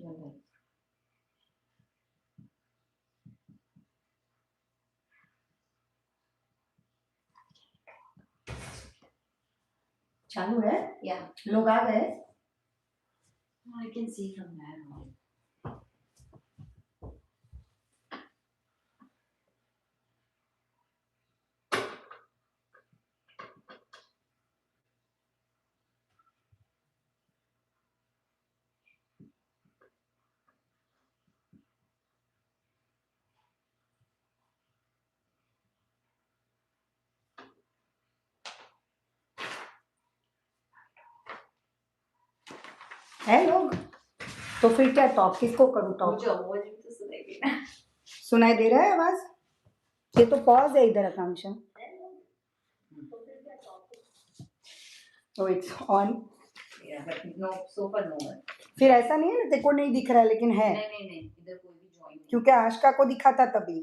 You're right. चालू है? Yeah, लोग आ गए? I can see from there on. है लोग? तो फिर क्या टॉप किसको करूँ टॉप? मुझे आवाज भी तो सुनेगी ना। सुनाई दे रहा है आवाज? ये तो पॉज है इधर आकांक्षा। तो it's on. Yeah, but no, so far no one. फिर ऐसा नहीं है देखो नहीं दिख रहा है लेकिन है, नहीं, इधर कोई भी ज्वाइन नहीं, क्योंकि आशका को दिखा था तभी।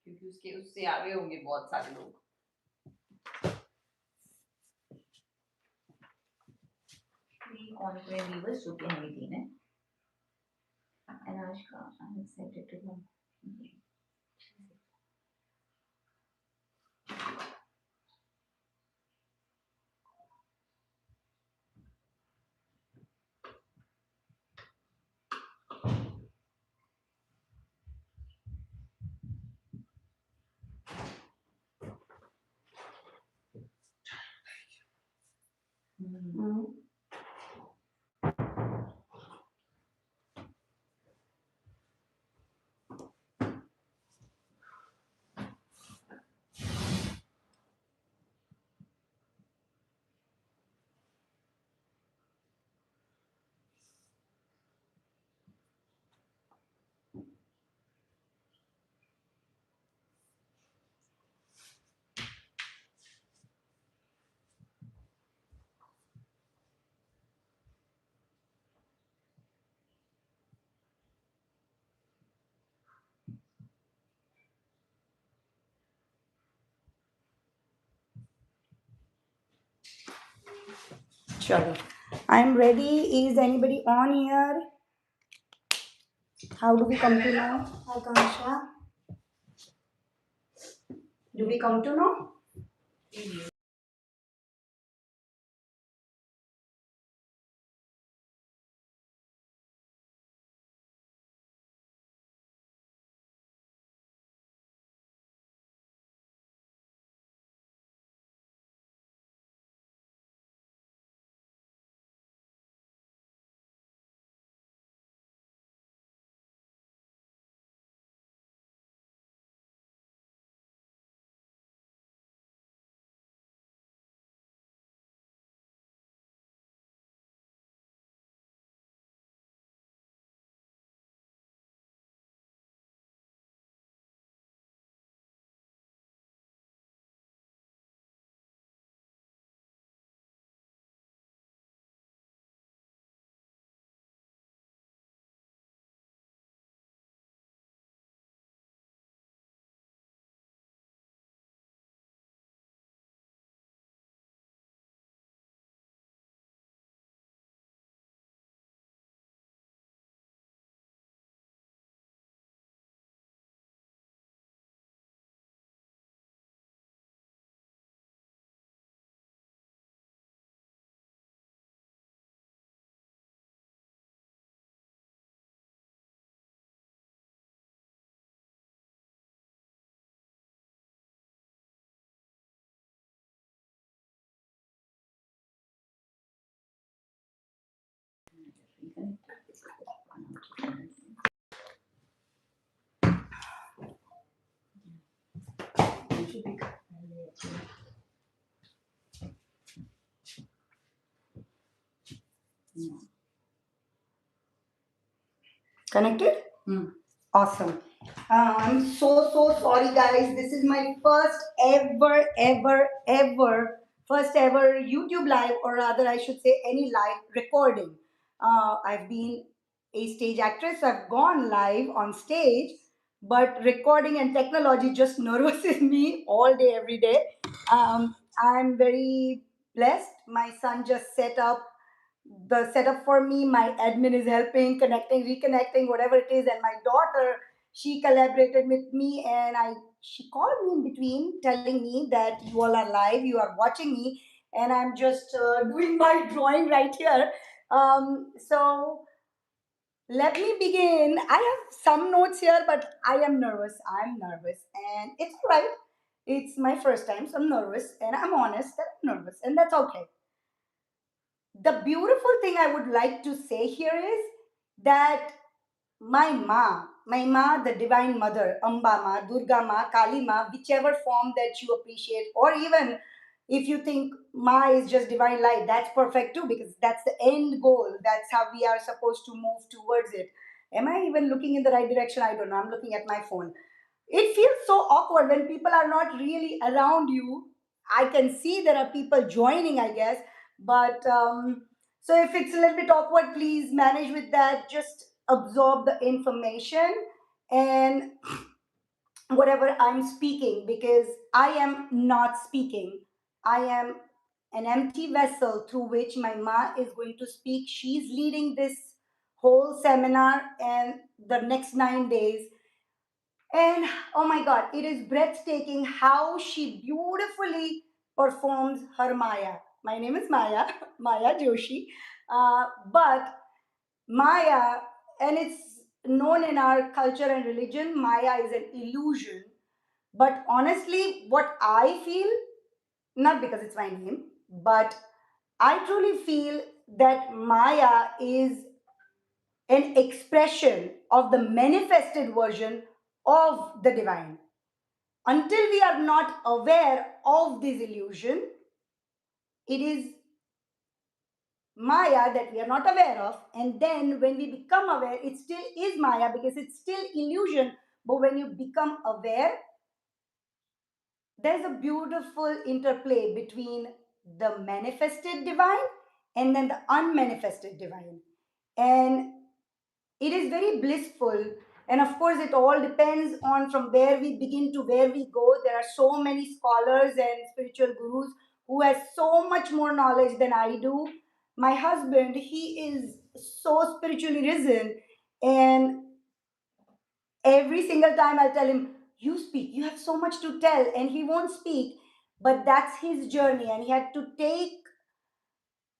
क्योंकि उससे आगे होंगे बहुत सारे लोग। ऑन पे व्यूअर्स जो कि हमें तीन है, एंड आज का I am excited to know. चलो, I am ready. Is anybody on here? How do we come to know Akanksha? Do we come to know? Connected? Awesome. I'm so sorry, guys. This is my first ever YouTube live, or rather, I should say, any live recording. I've been a stage actress. I've gone live on stage, but recording and technology just nervouses me all day, every day. I'm very blessed. My son just set up the setup for me. My admin is helping, connecting, reconnecting, whatever it is. And my daughter, she collaborated with me, and she called me in between, telling me that you all are live, you are watching me, and I'm just doing my drawing right here. So let me begin. I have some notes here, but I am nervous. I'm nervous, and it's all right. It's my first time, so I'm nervous, and I'm honest that I'm nervous, and that's okay. The beautiful thing I would like to say here is that my ma, the divine mother, Amba ma, Durga ma, Kali ma, whichever form that you appreciate, or even if you think ma is just divine light, that's perfect too, because that's the end goal. That's how we are supposed to move towards it. Am I even looking in the right direction? I don't know. I'm looking at my phone. It feels so awkward when people are not really around you. I can see there are people joining, I guess, but so if it's a little bit awkward, please manage with that. Just absorb the information and whatever I'm speaking, because I am not speaking. I am an empty vessel through which my ma is going to speak. She's leading this whole seminar and the next 9 days, and oh my God, it is breathtaking how she beautifully performs her Maya. My name is Maya, Maya Joshi. But Maya, and it's known in our culture and religion, Maya is an illusion. But honestly, what I feel, not because it's my name, but I truly feel that Maya is an expression of the manifested version of the divine. Until we are not aware of this illusion, it is Maya that we are not aware of. And then when we become aware, it still is Maya because it's still illusion. But when you become aware, there's a beautiful interplay between the manifested divine and then the unmanifested divine. And it is very blissful. And of course, it all depends on from where we begin to where we go. There are so many scholars and spiritual gurus who has so much more knowledge than I do. My husband, he is so spiritually risen, and every single time I'll tell him, you speak, you have so much to tell, and he won't speak. But that's his journey, and he had to take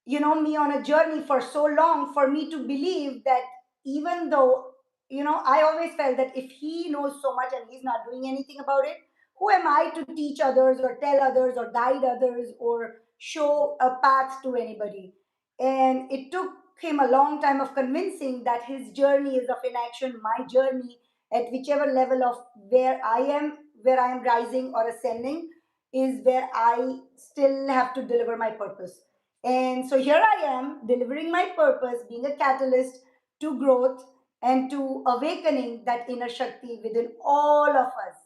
me on a journey for so long for me to believe that, even though I always felt that if he knows so much and he's not doing anything about it, who am I to teach others or tell others or guide others or show a path to anybody? And it took him a long time of convincing that his journey is of inaction. My journey, at whichever level of where I am rising or ascending, is where I still have to deliver my purpose. And so here I am delivering my purpose, being a catalyst to growth and to awakening that inner Shakti within all of us.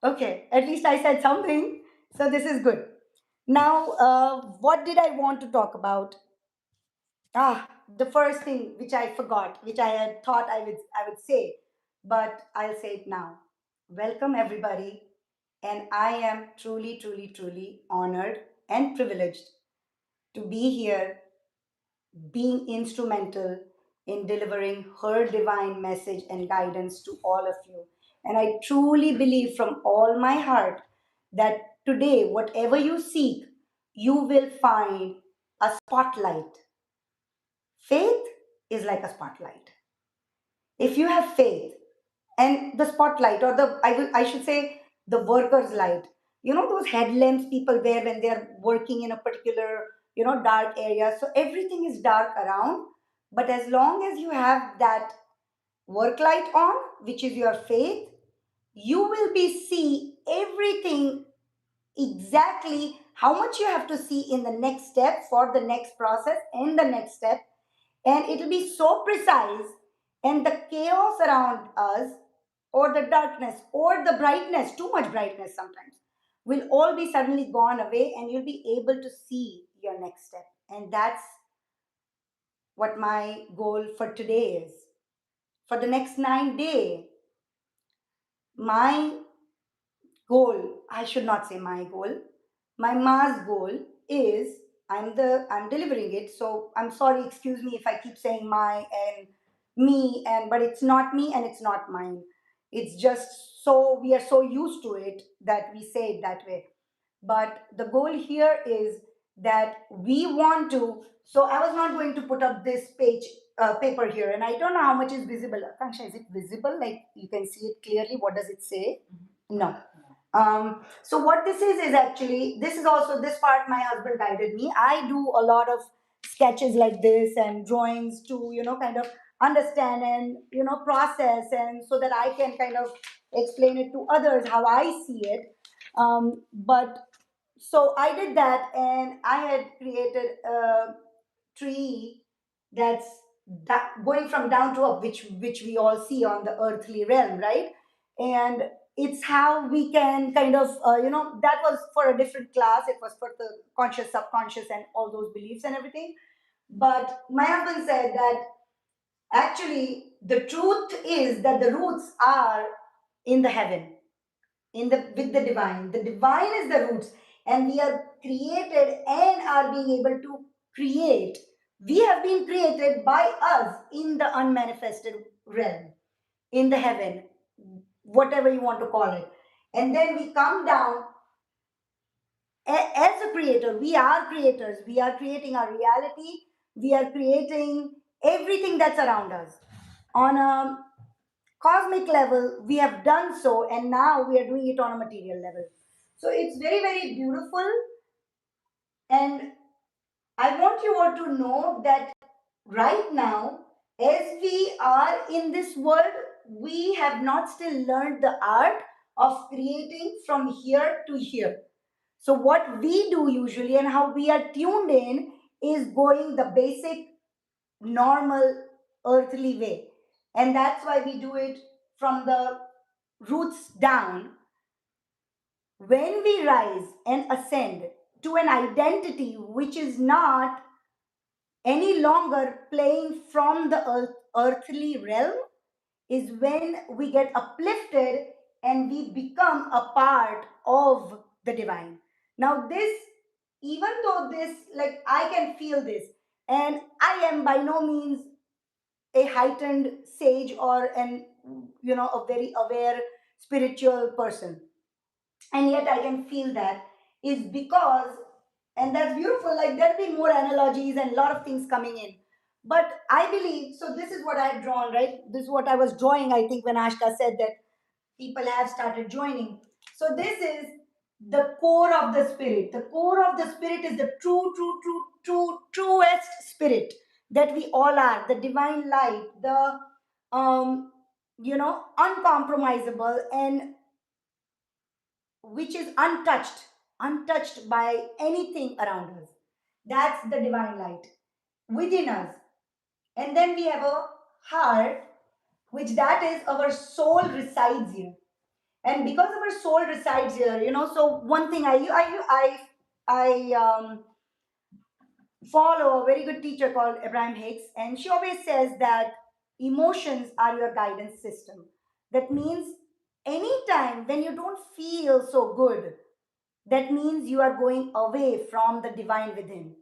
Okay, at least I said something. So this is good. Now, what did I want to talk about? The first thing which I forgot, which I had thought I would say, but I'll say it now. Welcome everybody, and I am truly, truly, truly honored and privileged to be here, being instrumental in delivering her divine message and guidance to all of you. And I truly believe from all my heart that today, whatever you seek, you will find a spotlight. Faith is like a spotlight. If you have faith, and the spotlight, or I should say the worker's light, those headlamps people wear when they're working in a particular dark area, so everything is dark around, but as long as you have that work light on, which is your faith, you will be see everything exactly how much you have to see in the next step for the next process and the next step, and it'll be so precise, and the chaos around us, or the darkness or the brightness, too much brightness sometimes, will all be suddenly gone away, and you'll be able to see your next step. And that's what my goal for today is. For the next 9 days, my goal, I should not say my goal, my ma's goal is, I'm delivering it. So I'm sorry, excuse me if I keep saying my and me, and but it's not me and it's not mine. It's just so we are so used to it that we say it that way. But the goal here is that we want to. So I was not going to put up this paper here, and I don't know how much is visible. Akansha, is it visible? Like you can see it clearly. What does it say? No. So what this is actually, this is also, this part my husband guided me. I do a lot of sketches like this and drawings to, kind of understand and, process, and so that I can kind of explain it to others how I see it. But so I did that, and I had created a tree that's going from down to up, which we all see on the earthly realm, right? And it's how we can kind of, that was for a different class. It was for the conscious, subconscious, and all those beliefs and everything. But my husband said that actually the truth is that the roots are in the heaven, in the with the divine. The divine is the roots, and we are created and are being able to create. We have been created by us in the unmanifested realm, in the heaven, whatever you want to call it. And then we come down as a creator. We are creators. We are creating our reality. We are creating everything that's around us on a cosmic level. We have done so, and now we are doing it on a material level. So it's very, very beautiful. And I want you all to know that right now, as we are in this world, we have not still learned the art of creating from here to here. So what we do usually and how we are tuned in is going the basic, normal, earthly way. And that's why we do it from the roots down. When we rise and ascend to an identity which is not any longer playing from the earthly realm, is when we get uplifted and we become a part of the divine. Now, this, even though this, like, I can feel this, and I am by no means a heightened sage or an, a very aware spiritual person, and yet I can feel that is because, and that's beautiful. Like there'll be more analogies and a lot of things coming in, but I believe so. This is what I had drawn, right? This is what I was drawing. I think when Ashka said that people have started joining. So this is the core of the spirit. The core of the spirit is the truest spirit that we all are. The divine light, the uncompromisable, and which is untouched by anything around us. That's the divine light within us. And then we have a heart, which that is our soul resides here. And because our soul resides here, so one thing I follow a very good teacher called Abraham Hicks, and she always says that emotions are your guidance system. That means anytime when you don't feel so good, that means you are going away from the divine within.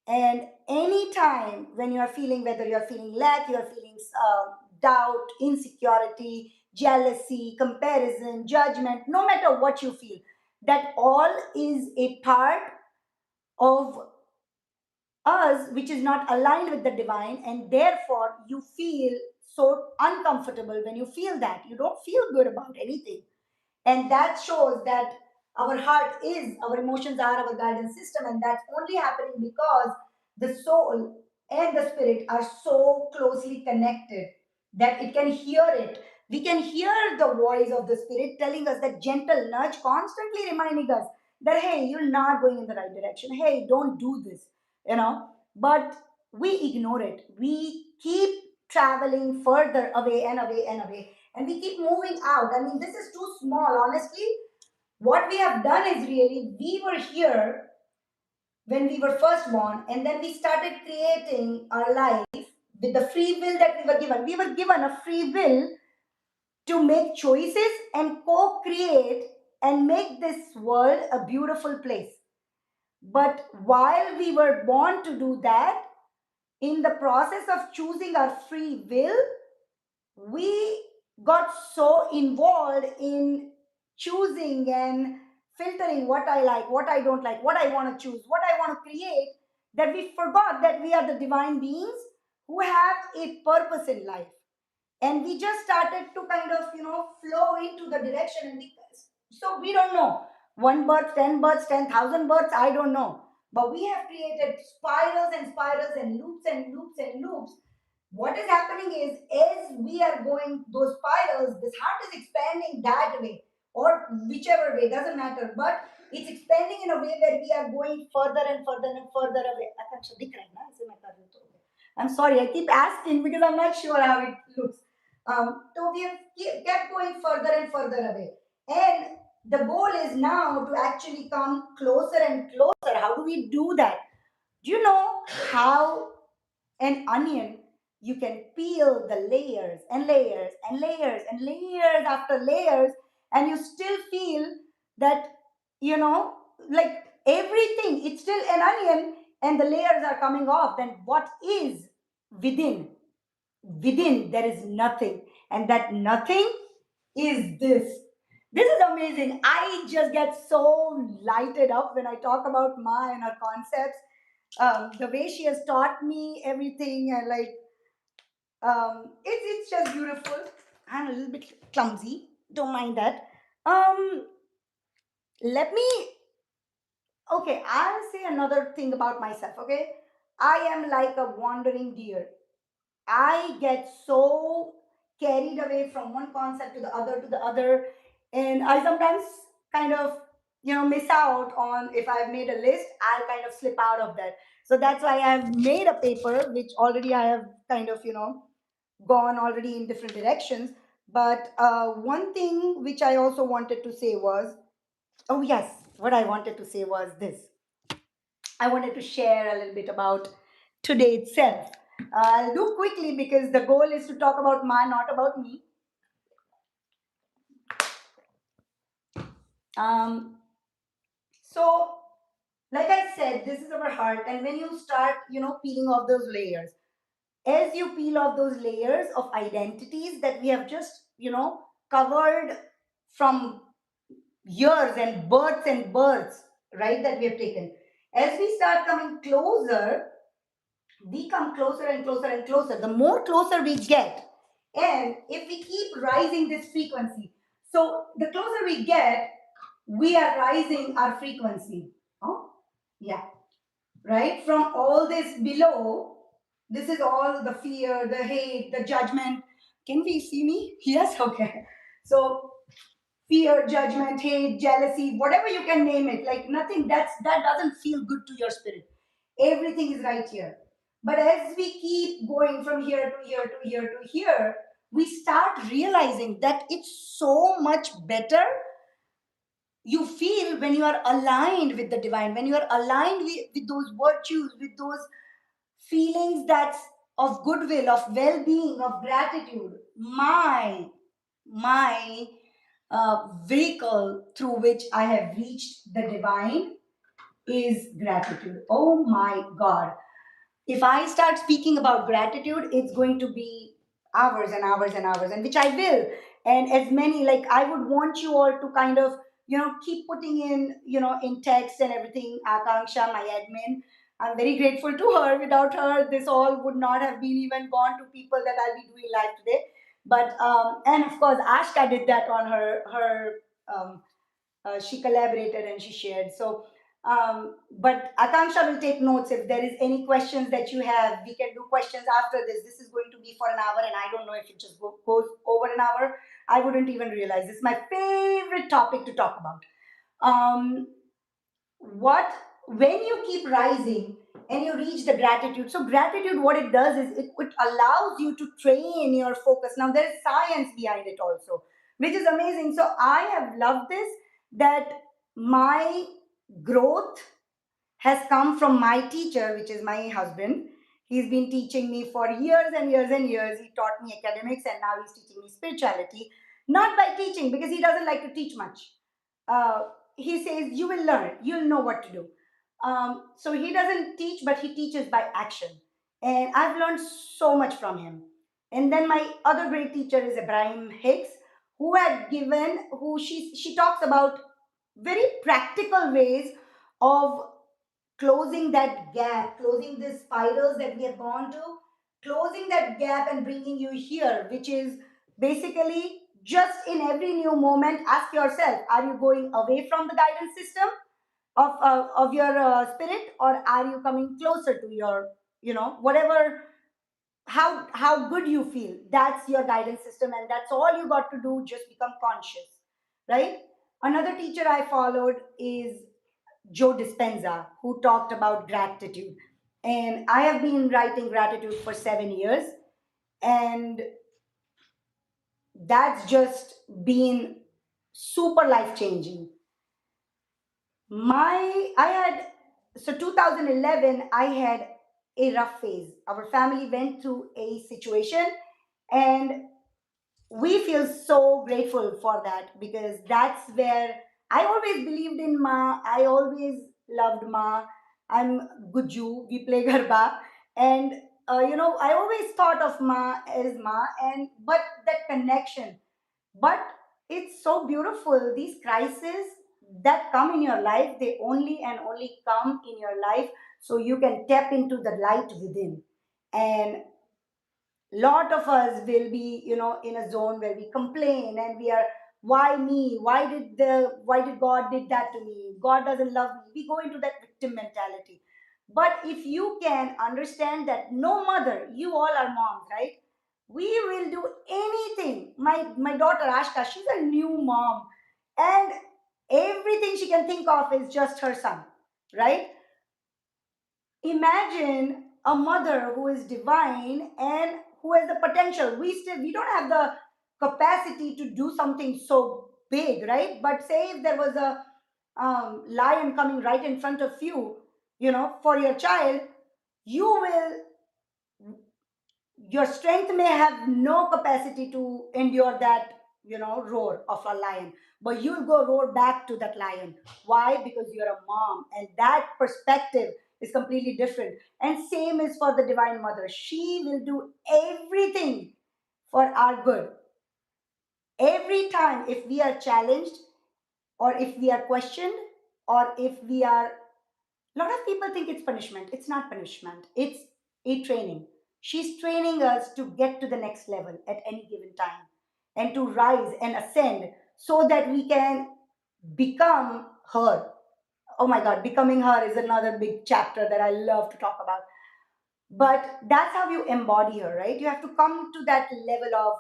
And anytime when you are feeling, whether you are feeling lack, you are feeling doubt, insecurity, jealousy, comparison, judgment, no matter what you feel, that all is a part of us which is not aligned with the divine, and therefore you feel so uncomfortable. When you feel that, you don't feel good about anything, and that shows that our heart is, our emotions are our guidance system, and that's only happening because the soul and the spirit are so closely connected that it can hear it. We can hear the voice of the spirit telling us that gentle nudge, constantly reminding us that, hey, you're not going in the right direction. Hey, don't do this, But we ignore it. We keep traveling further away and away and away, and we keep moving out. I mean, this is too small, honestly. What we have done is really, we were here when we were first born, and then we started creating our life with the free will that we were given. We were given a free will to make choices and co create and make this world a beautiful place. But while we were born to do that, in the process of choosing our free will, we got so involved in choosing and filtering what I like, what I don't like, what I want to choose, what I want to create, that we forgot that we are the divine beings who have a purpose in life. And we just started to kind of, flow into the direction. And so we don't know. One birth, 10 births, 10,000 births, I don't know. But we have created spirals and spirals and loops and loops and loops. What is happening is, as we are going those spirals, this heart is expanding that way, or whichever way, doesn't matter, but it's expanding in a way where we are going further and further and further away. अच्छा, दिख रहा है ना? ऐसे मैं कर रही हूँ तो. I'm sorry, I keep asking because I'm not sure how it looks. So we have kept going further and further away, and the goal is now to actually come closer and closer. How do we do that? Do you know how an onion, you can peel the layers and layers and layers and layers after layers, and you still feel that, you know like everything, it's still an onion, and the layers are coming off. Then what is within? Within there is nothing, and that nothing is this is amazing. I just get so lighted up when I talk about Ma and her concepts, the way she has taught me everything, and like, it's just beautiful. I'm a little bit clumsy, don't mind that. um Let me, okay, I'll say another thing about myself. Okay, I am like a wandering deer. I get so carried away from one concept to the other, to the other, and I sometimes kind of, miss out on, if I've made a list, I'll kind of slip out of that. So that's why I've made a paper, which already I have kind of, gone already in different directions. But one thing which I also wanted to say was, oh yes, what I wanted to say was this. I wanted to share a little bit about today itself. I'll do quickly because the goal is to talk about Ma, not about me. Um, so, like I said, this is our heart, and when you start, peeling off those layers, as you peel off those layers of identities that we have just, covered from years and births, right, that we have taken, as we start coming closer, we come closer and closer and closer. The more closer we get, and if we keep rising this frequency, so the closer we get, we are rising our frequency. Oh, yeah, right? From all this below, this is all the fear, the hate, the judgment. Can we see me? Yes, okay. So fear, judgment, hate, jealousy, whatever you can name it, like nothing that doesn't feel good to your spirit. Everything is right here. But as we keep going from here to here to here to here, we start realizing that it's so much better you feel when you are aligned with the divine, when you are aligned with those virtues, with those feelings that's of goodwill, of well-being, of gratitude. My vehicle through which I have reached the divine is gratitude. Oh my God. If I start speaking about gratitude, it's going to be hours and hours and hours, and which I will. And as many, like, I would want you all to kind of, keep putting in, in text and everything. Akanksha, my admin, I'm very grateful to her. Without her, this all would not have been even gone to people that I'll be doing live today. But and of course, Ashka did that on her she collaborated and she shared. So, but Akanksha will take notes. If there is any questions that you have, we can do questions after this. This is going to be for an hour, and I don't know if it just goes over an hour. I wouldn't even realize. This is my favorite topic to talk about. What When you keep rising and you reach the gratitude, so gratitude, what it does is it allows you to train your focus. Now there is science behind it also, which is amazing. So I have loved this, that my growth has come from my teacher, which is my husband. He's been teaching me for years and years and years. He taught me academics, and now he's teaching me spirituality. Not by teaching, because he doesn't like to teach much. uh, he says, you will learn, you'll know what to do. So he doesn't teach, but he teaches by action. And I've learned so much from him. And then my other great teacher is Ibrahim Hicks, who she talks about very practical ways of closing that gap, closing the spirals that we have gone to, closing that gap and bringing you here, which is basically just in every new moment, ask yourself, are you going away from the guidance system of your spirit, or are you coming closer to your, whatever, how good you feel? That's your guidance system, and that's all you got to do. Just become conscious, right? Another teacher I followed is Joe Dispenza, who talked about gratitude. And I have been writing gratitude for 7 years, and that's just been super life changing. I had, so 2011, I had a rough phase. Our family went through a situation, and we feel so grateful for that, because that's where I always believed in Ma. I always loved Ma. I'm Guju. We play Garba, and I always thought of Ma as Ma, and but that connection. But it's so beautiful. These crises that come in your life, they only and only come in your life so you can tap into the light within. And lot of us will be, in a zone where we complain, and we are, why me, why did God did that to me, God doesn't love me. We go into that victim mentality. But if you can understand that no mother, you all are moms, right? We will do anything. My daughter Ashka, she's a new mom, and everything she can think of is just her son, right? Imagine a mother who is divine and who has the potential. We don't have the capacity to do something so big, right? But say if there was a lion coming right in front of you, for your child, you will your strength may have no capacity to endure that, roar of a lion, but you'll go roar back to that lion. Why? Because you're a mom, and that perspective is completely different. And same is for the divine mother. She will do everything for our good. Every time, if we are challenged, or if we are questioned, or if we are, a lot of people think it's punishment. It's not punishment, it's a training. She's training us to get to the next level at any given time, and to rise and ascend so that we can become her. Oh my God, becoming her is another big chapter that I love to talk about. But that's how you embody her, right? You have to come to that level of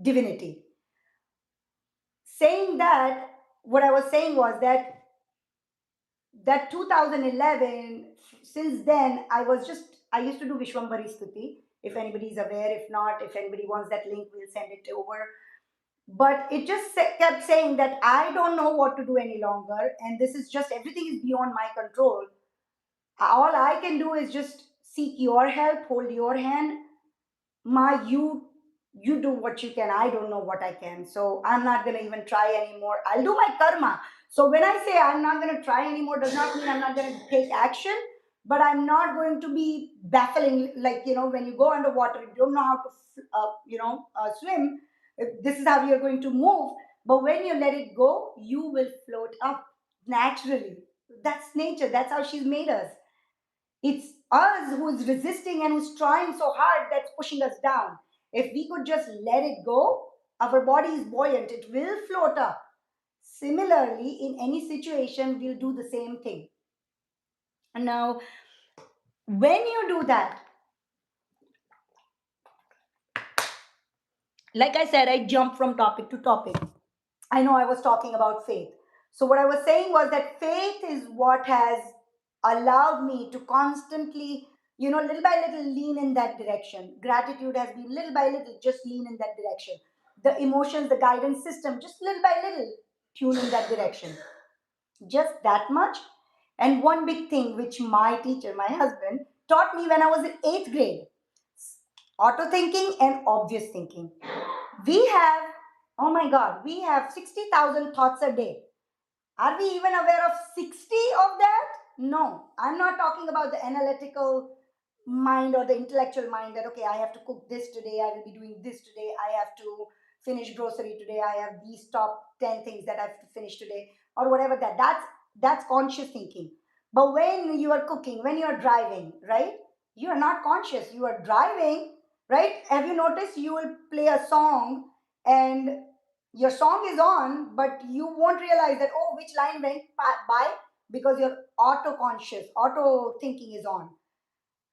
divinity. Saying that, what I was saying was that 2011, since then, I used to do Vishwambari Stuti. If anybody is aware, if not, if anybody wants that link, we'll send it over. But it just kept saying that I don't know what to do any longer, and this is just, everything is beyond my control. All I can do is just seek your help, hold your hand. Ma, you do what you can. I don't know what I can, so I'm not going to even try anymore. I'll do my karma. So when I say I'm not going to try anymore, does not mean I'm not going to take action, but I'm not going to be baffling, like, when you go underwater, you don't know how to swim. This is how you're going to move. But when you let it go, you will float up naturally. That's nature. That's how she's made us. It's us who's resisting and who's trying so hard that's pushing us down. If we could just let it go, our body is buoyant, it will float up. Similarly, in any situation, we'll do the same thing. And now, when you do that, like I said, I jump from topic to topic. I know I was talking about faith. So, what I was saying was that faith is what has allowed me to constantly, little by little lean in that direction. Gratitude has been little by little, just lean in that direction. The emotions, the guidance system, just little by little, tune in that direction. Just that much. And one big thing which my teacher, my husband, taught me when I was in eighth grade: auto thinking and obvious thinking. We have, oh my God, we have 60,000 thoughts a day. Are we even aware of 60 of that? No, I'm not talking about the analytical mind or the intellectual mind that, okay, I have to cook this today, I will be doing this today, I have to finish grocery today, I have these top 10 things that I have to finish today, or whatever that. That's conscious thinking. But when you are cooking, when you are driving, right? You are not conscious. You are driving, right? Have you noticed you will play a song and your song is on, but you won't realize that, oh, which line went by, because your auto conscious, auto thinking is on.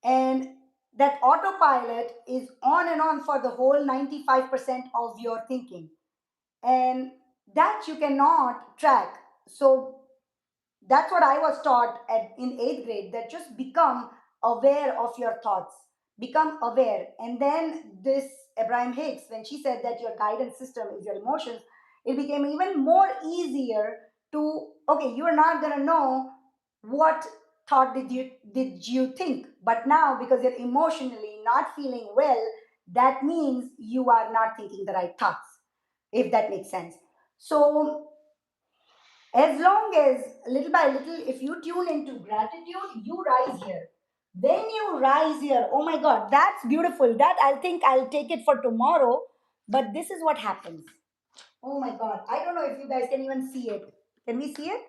And that autopilot is on and on for the whole 95% of your thinking. And that you cannot track. So that's what I was taught in eighth grade, that just become aware of your thoughts, become aware. And then this Abraham Hicks, when she said that your guidance system is your emotions, it became even more easier to, okay, you're not going to know what thought did you think, but now because you're emotionally not feeling well, that means you are not thinking the right thoughts, if that makes sense. So as long as little by little, if you tune into gratitude, you rise here. When you rise here, oh my God, that's beautiful. That I think I'll take it for tomorrow. But this is what happens. Oh my God, I don't know if you guys can even see it. Can we see it?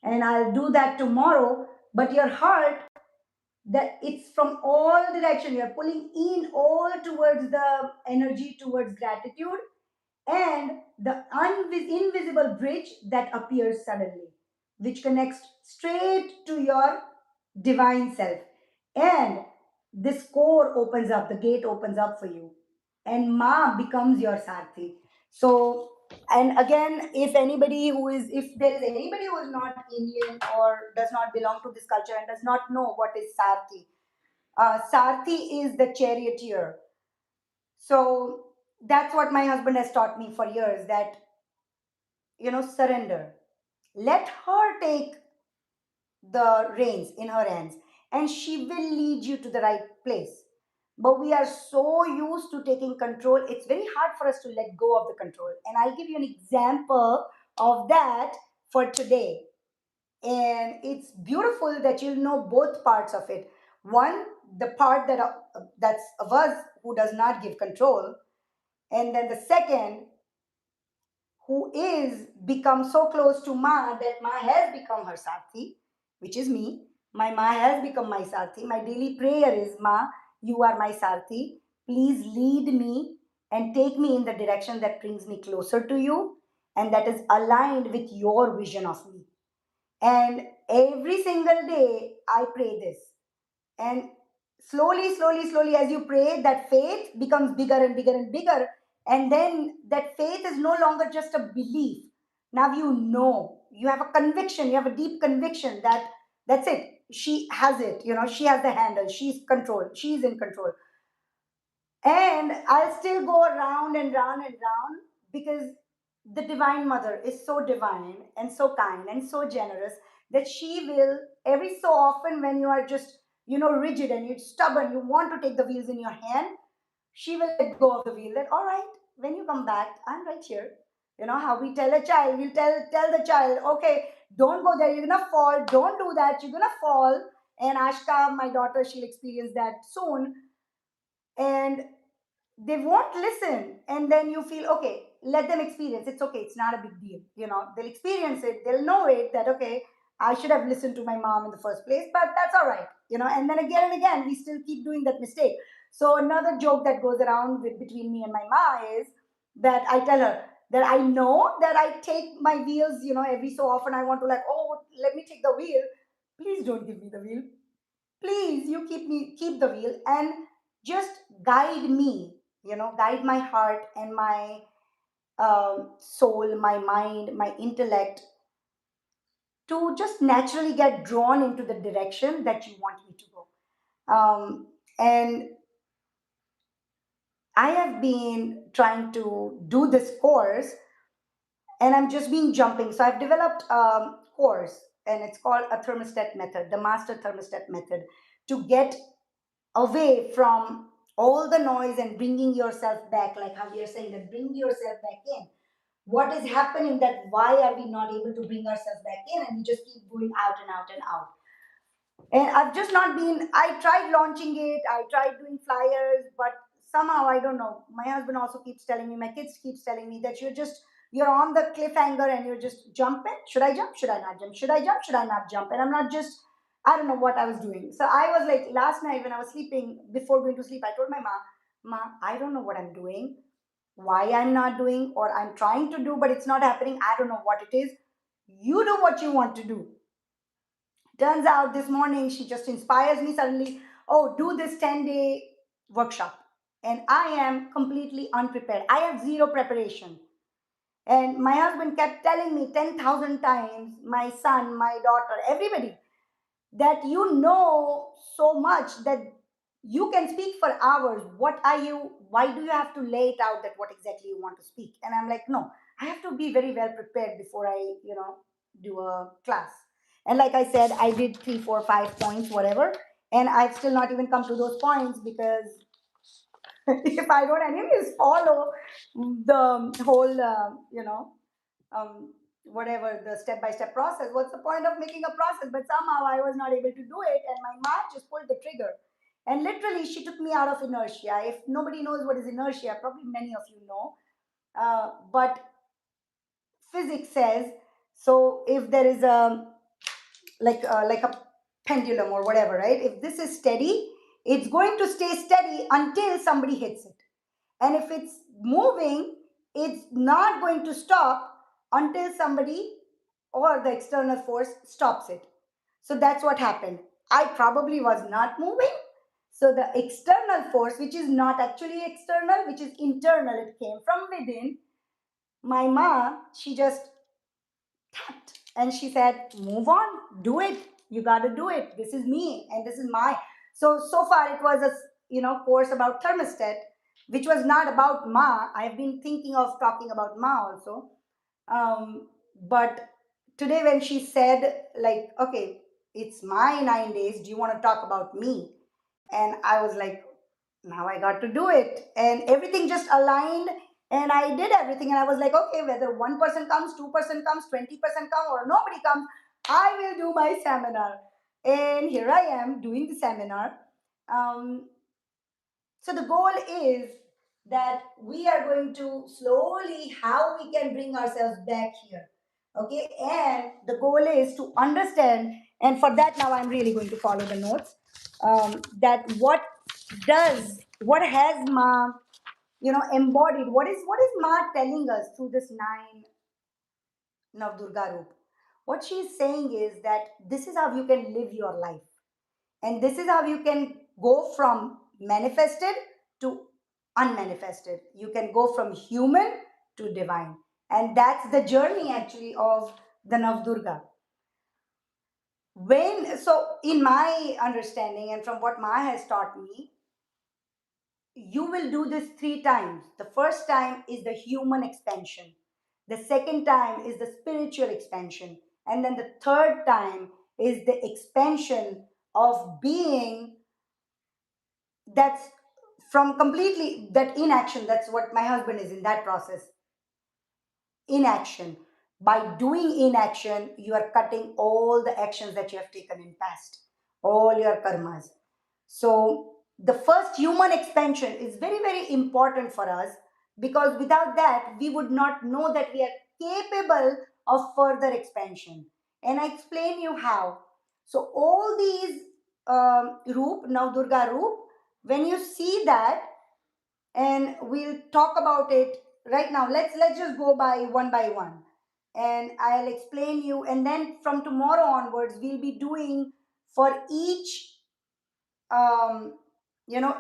And I'll do that tomorrow. But your heart, that it's from all direction. You're pulling in all towards the energy towards gratitude, and the invisible bridge that appears suddenly, which connects straight to your divine self. And this core opens up, the gate opens up for you, and Ma becomes your Sarthi. So, and again, if there is anybody who is not Indian or does not belong to this culture and does not know what is Sarthi, Sarthi is the charioteer. So that's what my husband has taught me for years, that, surrender. Let her take the reins in her hands, and she will lead you to the right place. But we are so used to taking control, it's very hard for us to let go of the control. And I'll give you an example of that for today. And it's beautiful that you'll know both parts of it. One, the part that's of us who does not give control, and then the second, who is become so close to Ma that Ma has become her Sarthi, which is me. My Ma has become my Sarthi. My daily prayer is, Ma, you are my Sarthi. Please lead me and take me in the direction that brings me closer to you and that is aligned with your vision of me. And every single day, I pray this. And slowly, as you pray, that faith becomes bigger and bigger and bigger. And then that faith is no longer just a belief. Now you have a conviction, you have a deep conviction that that's it. She has it, she has the handle, she's in control. And I'll still go around and round and round, because the Divine Mother is so divine and so kind and so generous that she will, every so often, when you are just, rigid and you're stubborn, you want to take the wheels in your hand, she will let go of the wheel. That, all right, when you come back, I'm right here. You know how we tell a child, we'll tell the child, okay, don't go there, you're gonna fall, don't do that, you're gonna fall. And Ashka, my daughter, she'll experience that soon. And they won't listen, and then you feel, okay, let them experience, it's okay, it's not a big deal, they'll experience it, they'll know it, that okay, I should have listened to my mom in the first place, but that's all right, and then again and again we still keep doing that mistake. So another joke that goes around between me and my mom is that I tell her that I know that I take my wheels, every so often I want to, like, oh, let me take the wheel, please don't give me the wheel, please, you keep the wheel and just guide me, guide my heart and my soul, my mind, my intellect, to just naturally get drawn into the direction that you want me to go. And I have been trying to do this course, and I'm just been jumping, so I've developed a course, and it's called a thermostat method, the master thermostat method, to get away from all the noise and bringing yourself back, like how you're saying, that bring yourself back in. what is happening, that why are we not able to bring ourselves back in, and we just keep going out and out and out. And I've just not been, I tried launching it, I tried doing flyers, but somehow I don't know. My husband also keeps telling me, my kids keeps telling me that you're on the cliffhanger and you're just jumping. Should I jump? Should I not jump? Should I jump? Should I not jump? And I'm not just, I don't know what I was doing. So I was like, last night when I was sleeping, before going to sleep, I told my Ma, I don't know what I'm doing, why I'm not doing, or I'm trying to do, but it's not happening. I don't know what it is. You do what you want to do. Turns out this morning she just inspires me suddenly. Oh, do this 10-day workshop. And I am completely unprepared. I have zero preparation. And my husband kept telling me 10,000 times, my son, my daughter, everybody, that you know so much that you can speak for hours. What are you, why do you have to lay it out that what exactly you want to speak? And I'm like, no, I have to be very well prepared before I, do a class. And like I said, I did 3 4 5 points, whatever, and I've still not even come to those points because if I don't anyways follow the whole whatever the step by step process, what's the point of making a process? But somehow I was not able to do it, and my mom just pulled the trigger. And literally, she took me out of inertia. If nobody knows what is inertia, probably many of you know. But physics says, so if there is a like a pendulum or whatever, right? If this is steady, it's going to stay steady until somebody hits it. And if it's moving, it's not going to stop until somebody or the external force stops it. So that's what happened. I probably was not moving. So the external force, which is not actually external, which is internal, it came from within. My ma, she just tapped and she said, move on, do it. You got to do it. This is me and this is my. So far it was a course about thermostat, which was not about ma. I have been thinking of talking about ma also. But today when she said, like, okay, it's my 9 days, do you want to talk about me? And I was like, now I got to do it. And everything just aligned, and I did everything. And I was like, okay, whether 1% comes, 2% comes, 20% come, or nobody comes, I will do my seminar. And here I am doing the seminar. Um, so the goal is that we are going to slowly how we can bring ourselves back here. Okay, and the goal is to understand, and for that now I'm really going to follow the notes. That what has Ma embodied? What is Ma telling us through this 9 Nav Durga Roop? What she is saying is that this is how you can live your life. And this is how you can go from manifested to unmanifested. You can go from human to divine. And that's the journey actually of the Navdurga. In my understanding and from what Ma has taught me, you will do this 3 times. The first time is the human expansion. The second time is the spiritual expansion. And then the third time is the expansion of being, that's from completely that inaction. That's what my husband is in that process. Inaction. By doing inaction, you are cutting all the actions that you have taken in past, all your karmas. So the first human expansion is very, very important for us, because without that, we would not know that we are capable of further expansion. And I explain you how. So all these Roop, now Durga Roop, when you see that, and we'll talk about it right now. Let's just go by one, and I'll explain you. And then from tomorrow onwards, we'll be doing for each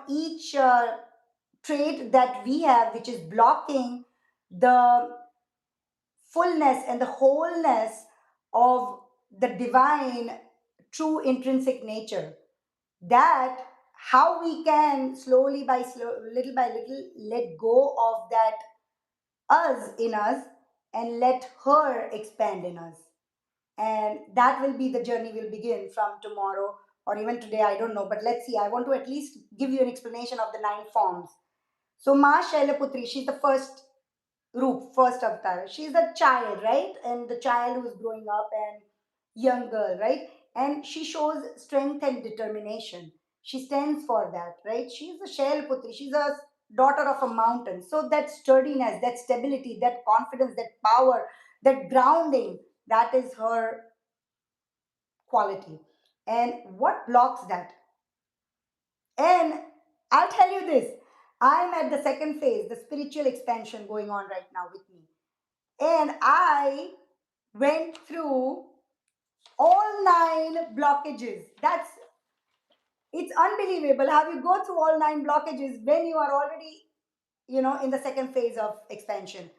each trait that we have, which is blocking the fullness and the wholeness of the divine true intrinsic nature. That how we can slowly little by little let go of that us in us and let her expand in us. And that will be the journey will begin from tomorrow or even today, I don't know, but let's see. I want to at least give you an explanation of the 9 forms. So Ma Shailaputri, she's the first Roop, first avatar. She's a child, right? And the child who's growing up and young girl, right? And she shows strength and determination. She stands for that, right? She's a Shail Putri. She's a daughter of a mountain. So that sturdiness, that stability, that confidence, that power, that grounding, that is her quality. And what blocks that? And I'll tell you this, I'm at the second phase, the spiritual expansion going on right now with me. And I went through all 9 blockages. It's unbelievable how you go through all 9 blockages when you are already, in the second phase of expansion.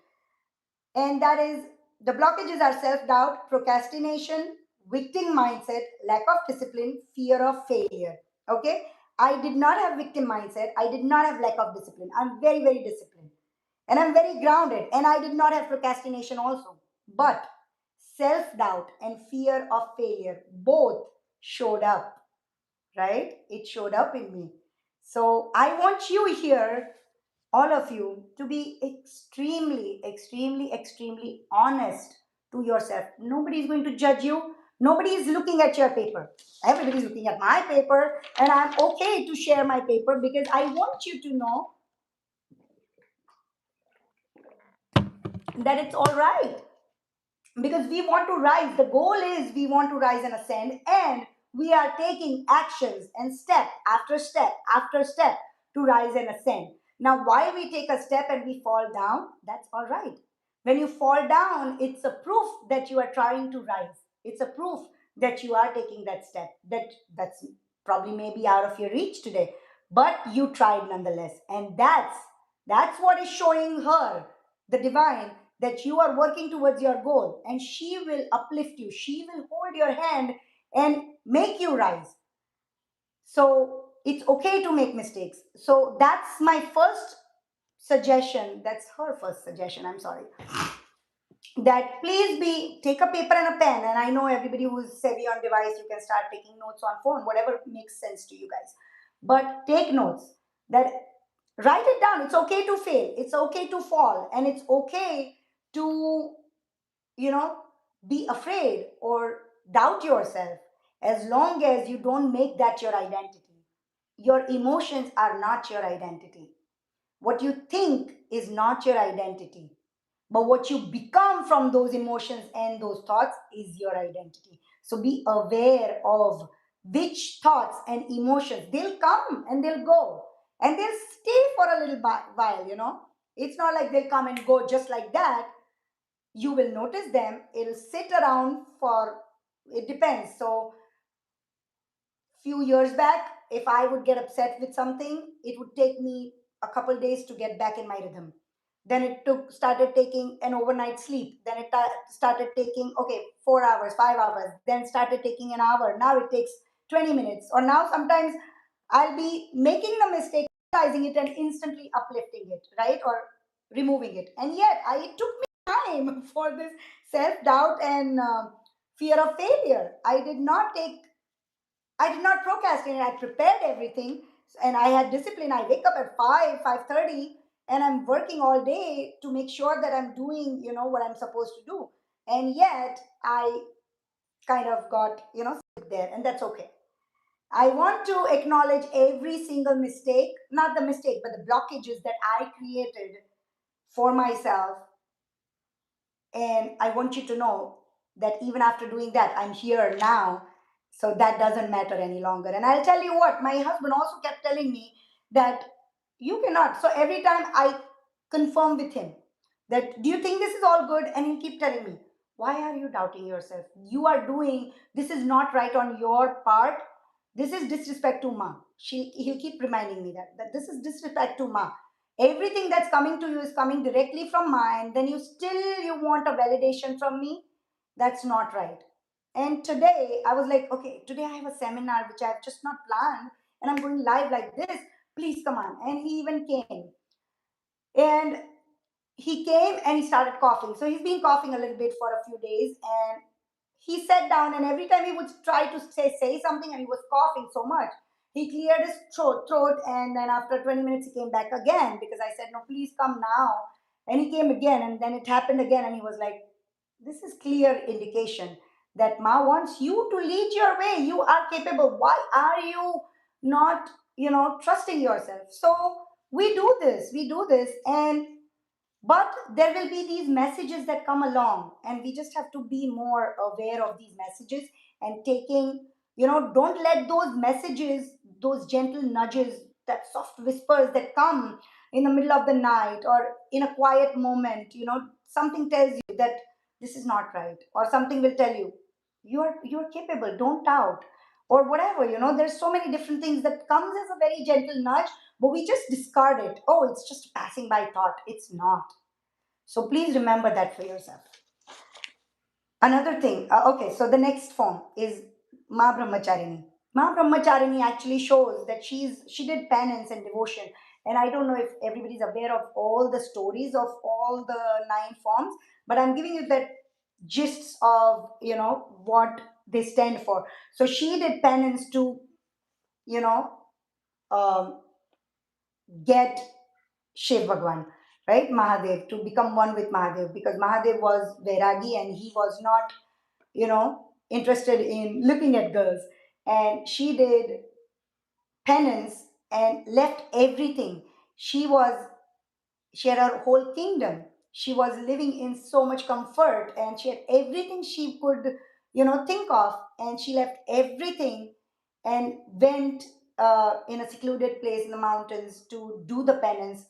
And that is, the blockages are self doubt, procrastination, victim mindset, lack of discipline, fear of failure. Okay? I did not have victim mindset. I did not have lack of discipline. I'm very, very disciplined. And I'm very grounded. And I did not have procrastination also. But self doubt and fear of failure both showed up, right? It showed up in me. So I want you here, all of you, to be extremely, extremely, extremely honest to yourself. Nobody is going to judge you. Nobody is looking at your paper. Everybody is looking at my paper, and I'm okay to share my paper because I want you to know that it's all right, because we want to rise. The goal is we want to rise and ascend, and we are taking actions and step after step after step to rise and ascend. Now, while we take a step and we fall down, that's all right. When you fall down, it's a proof that you are trying to rise. It's a proof that you are taking that step. That's probably maybe out of your reach today, but you tried nonetheless, and that's what is showing her, the divine, that you are working towards your goal, and she will uplift you. She will hold your hand and make you rise. So it's okay to make mistakes. So that's my first suggestion. That's her first suggestion. I'm sorry. That please be take a paper and a pen. And I know everybody who's savvy on device, you can start taking notes on phone, whatever makes sense to you guys. But take notes. That write it down. It's okay to fail. It's okay to fall, and it's okay to you know be afraid or doubt yourself, as long as you don't make that your identity. Your emotions are not your identity. What you think is not your identity, but what you become from those emotions and those thoughts is your identity. So be aware of which thoughts and emotions, they'll come and they'll go, and they'll stay for a little while. It's not like they'll come and go just like that. You will notice them. It'll sit around for, it depends. So few years back, if I would get upset with something, it would take me a couple days to get back in my rhythm. Then it took started taking an overnight sleep. Then it started taking, okay, 4 hours, 5 hours. Then started taking an hour. Now it takes 20 minutes. Or now sometimes I'll be making the mistake, realizing it, and instantly uplifting it, right? Or removing it. And yet it took me time for this self doubt and fear of failure. I did not procrastinate. I prepared everything, and I had discipline. I wake up at 5:30, and I'm working all day to make sure that I'm doing, what I'm supposed to do. And yet I kind of got, sit there, and that's okay. I want to acknowledge every single mistake, not the mistake, but the blockages that I created for myself. And I want you to know that even after doing that, I'm here now. So that doesn't matter any longer. And I'll tell you what, my husband also kept telling me that you cannot. So every time I confirm with him that, do you think this is all good? And he'll keep telling me, why are you doubting yourself? You are doing, this is not right on your part. This is disrespect to ma. He'll keep reminding me that this is disrespect to ma. Everything that's coming to you is coming directly from mine. Then you want a validation from me. That's not right. And today I was like, okay, today I have a seminar which I've just not planned, and I'm going live like this. Please come on. And he even came. And he came and he started coughing. So he's been coughing a little bit for a few days. And he sat down, and every time he would try to say something, and he was coughing so much, he cleared his throat. And then after 20 minutes, he came back again, because I said, no, please come now. And he came again, and then it happened again, and he was like, this is clear indication that Ma wants you to lead your way. You are capable. Why are you not, trusting yourself? So we do this, and but there will be these messages that come along, and we just have to be more aware of these messages, and taking, don't let those messages, those gentle nudges, that soft whispers that come in the middle of the night or in a quiet moment, something tells you that this is not right, or something will tell you you're capable, don't doubt, or whatever. There's so many different things that comes as a very gentle nudge, but we just discard it. Oh, it's just a passing by thought. It's not. So please remember that for yourself. Another thing, okay, so the next form is Ma Brahmacharini. Ma Brahmacharini actually shows that she did penance and devotion. And I don't know if everybody's aware of all the stories of all the nine forms, but I'm giving you that gists of, what they stand for. So she did penance to, you know, um, get Shiv Bhagwan, right? Mahadev, to become one with Mahadev, because Mahadev was Vairagi and he was not, interested in looking at girls. And she did penance and left everything. She was, she had her whole kingdom. She was living in so much comfort, and she had everything she could, think of. And she left everything and went in a secluded place in the mountains to do the penance,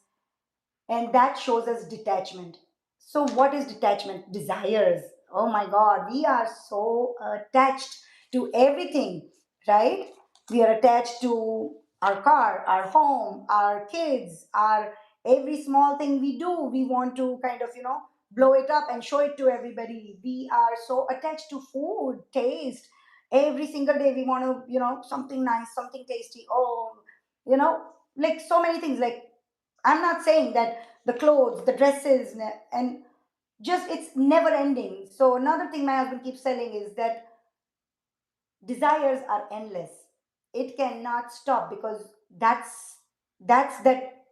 and that shows us detachment. So what is detachment? Desires. Oh my god, we are so attached to everything, right? We are attached to our car, our home, our kids, our every small thing we do, we want to kind of, blow it up and show it to everybody. We are so attached to food, taste. Every single day we want to, something nice, something tasty. Oh, you know like so many things. Like, I'm not saying that the clothes, the dresses, and just it's never ending. So another thing my husband keeps telling is that desires are endless. It cannot stop, because that's that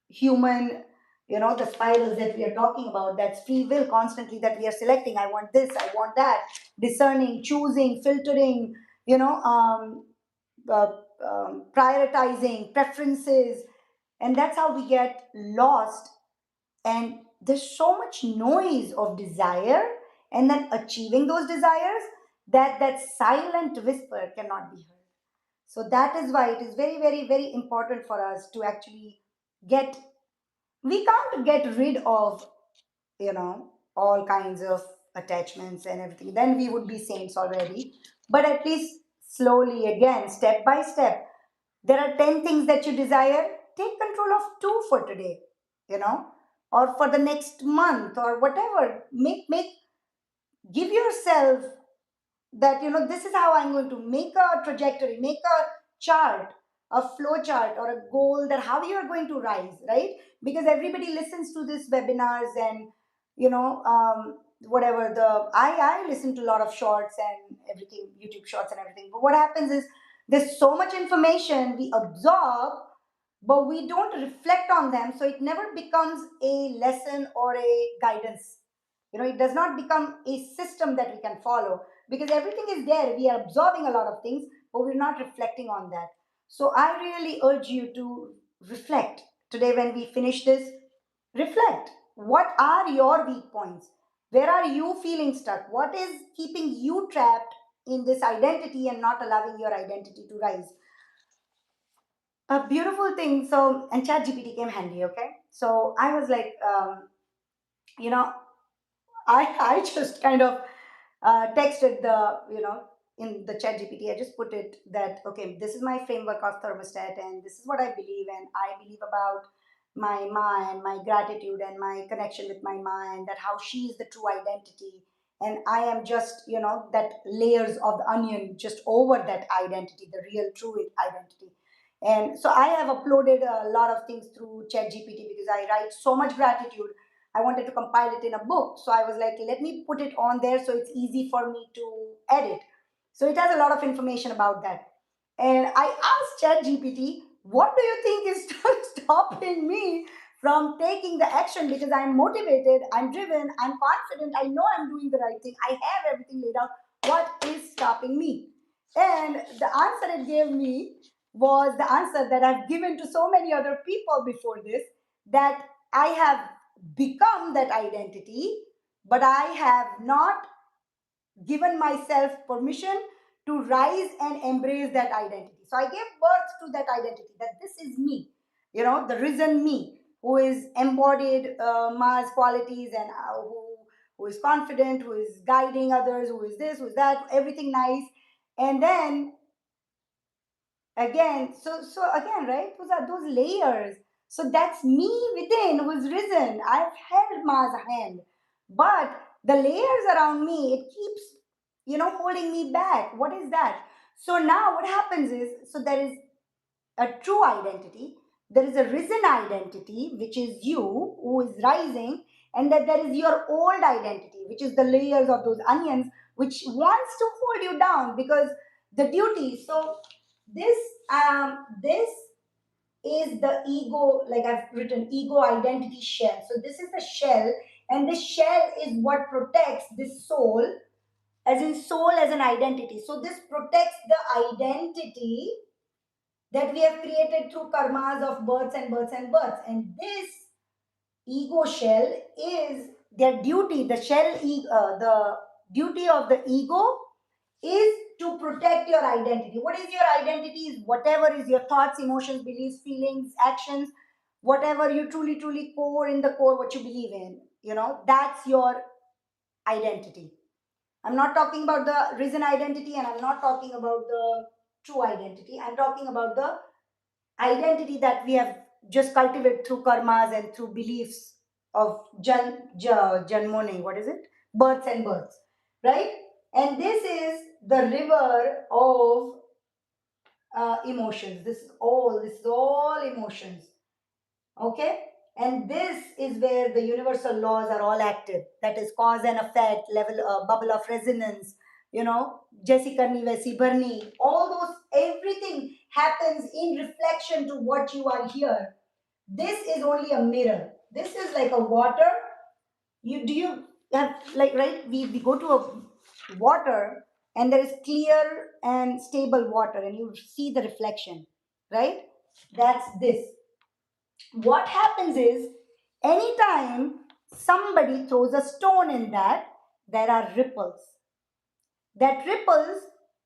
human, the spirals that we are talking about. That's free will constantly that we are selecting. I want this, I want that, discerning, choosing, filtering, you know, uh, prioritizing preferences, and that's how we get lost. And there's so much noise of desire, and then achieving those desires, that that silent whisper cannot be heard. So that is why it is very, very, very important for us to actually get, we can't get rid of, all kinds of attachments and everything, then we would be saints already. But at least slowly, again, step by step, there are 10 things that you desire. Take control of two for today, you know, or for the next month, or whatever. Make give yourself that, this is how I'm going to make a trajectory, make a chart, a flow chart, or a goal, that how you are going to rise, right? Because everybody listens to these webinars, and whatever, the I listen to a lot of shorts and everything, YouTube shorts and everything. But what happens is, there's so much information we absorb, but we don't reflect on them, so it never becomes a lesson or a guidance. It does not become a system that we can follow, because everything is there. We are absorbing a lot of things, but we're not reflecting on that. So I really urge you to reflect today. When we finish this, reflect. What are your weak points? Where are you feeling stuck? What is keeping you trapped in this identity and not allowing your identity to rise? A beautiful thing. So, and chat gpt came handy. Okay, so I was like, you know I just kind of texted the, in the chat GPT, I just put it that, okay, this is my framework of thermostat, and this is what I believe, and I believe about my mind, my gratitude, and my connection with my mind, that how she is the true identity. And I am just, that layers of the onion just over that identity, the real true identity. And so I have uploaded a lot of things through chat GPT, because I write so much gratitude. I wanted to compile it in a book. So I was like, let me put it on there so it's easy for me to edit. So it has a lot of information about that. And I asked ChatGPT, what do you think is stopping me from taking the action because I'm motivated, I'm driven, I'm confident, I know I'm doing the right thing, I have everything laid out. What is stopping me? And the answer it gave me was the answer that I've given to so many other people before this, that I have become that identity, but I have not given myself permission to rise and embrace that identity. So I gave birth to that identity, that this is me, the risen me, who is embodied Ma's qualities, and who is confident, who is guiding others, who is this, who is that, everything nice. And then again, so again, right, those are those layers. So that's me within, who's risen. I've held Ma's hand, but the layers around me, it keeps holding me back. What is that? So now what happens is, so there is a true identity, there is a risen identity, which is you, who is rising, and that there is your old identity, which is the layers of those onions, which wants to hold you down because the duty. So this is the ego, like I've written, ego identity shell. So this is the shell, and this shell is what protects this soul, as in soul as an identity. So this protects the identity that we have created through karmas of births and births and births. And this ego shell is their duty. The duty of the ego is to protect your identity. What is your identity? Is whatever is your thoughts, emotions, beliefs, feelings, actions, whatever you truly, truly core in the core, what you believe in. That's your identity. I'm not talking about the risen identity, and I'm not talking about the true identity. I'm talking about the identity that we have just cultivated through karmas and through beliefs of janmone, what is it? Births and births, right? And this is the river of emotions. This is all emotions. Okay? And this is where the universal laws are all active. That is cause and effect, level, bubble of resonance, Jesse Karni, Vesi Bharni, all those, everything happens in reflection to what you are here. This is only a mirror. This is like a water. You have, like, right? We go to a water, and there is clear and stable water, and you see the reflection, right? That's this. What happens is, anytime somebody throws a stone in that, there are ripples. That ripples,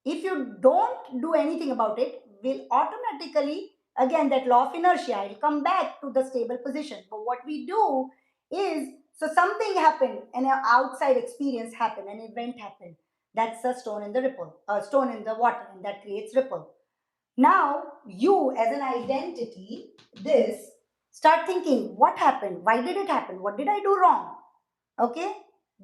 if you don't do anything about it, will automatically, again, that law of inertia, will come back to the stable position. But what we do is, so something happened, and an outside experience happened, an event happened. That's a stone in the ripple, a stone in the water, and that creates ripple. Now, you as an identity, this, start thinking, what happened? Why did it happen? What did I do wrong? Okay?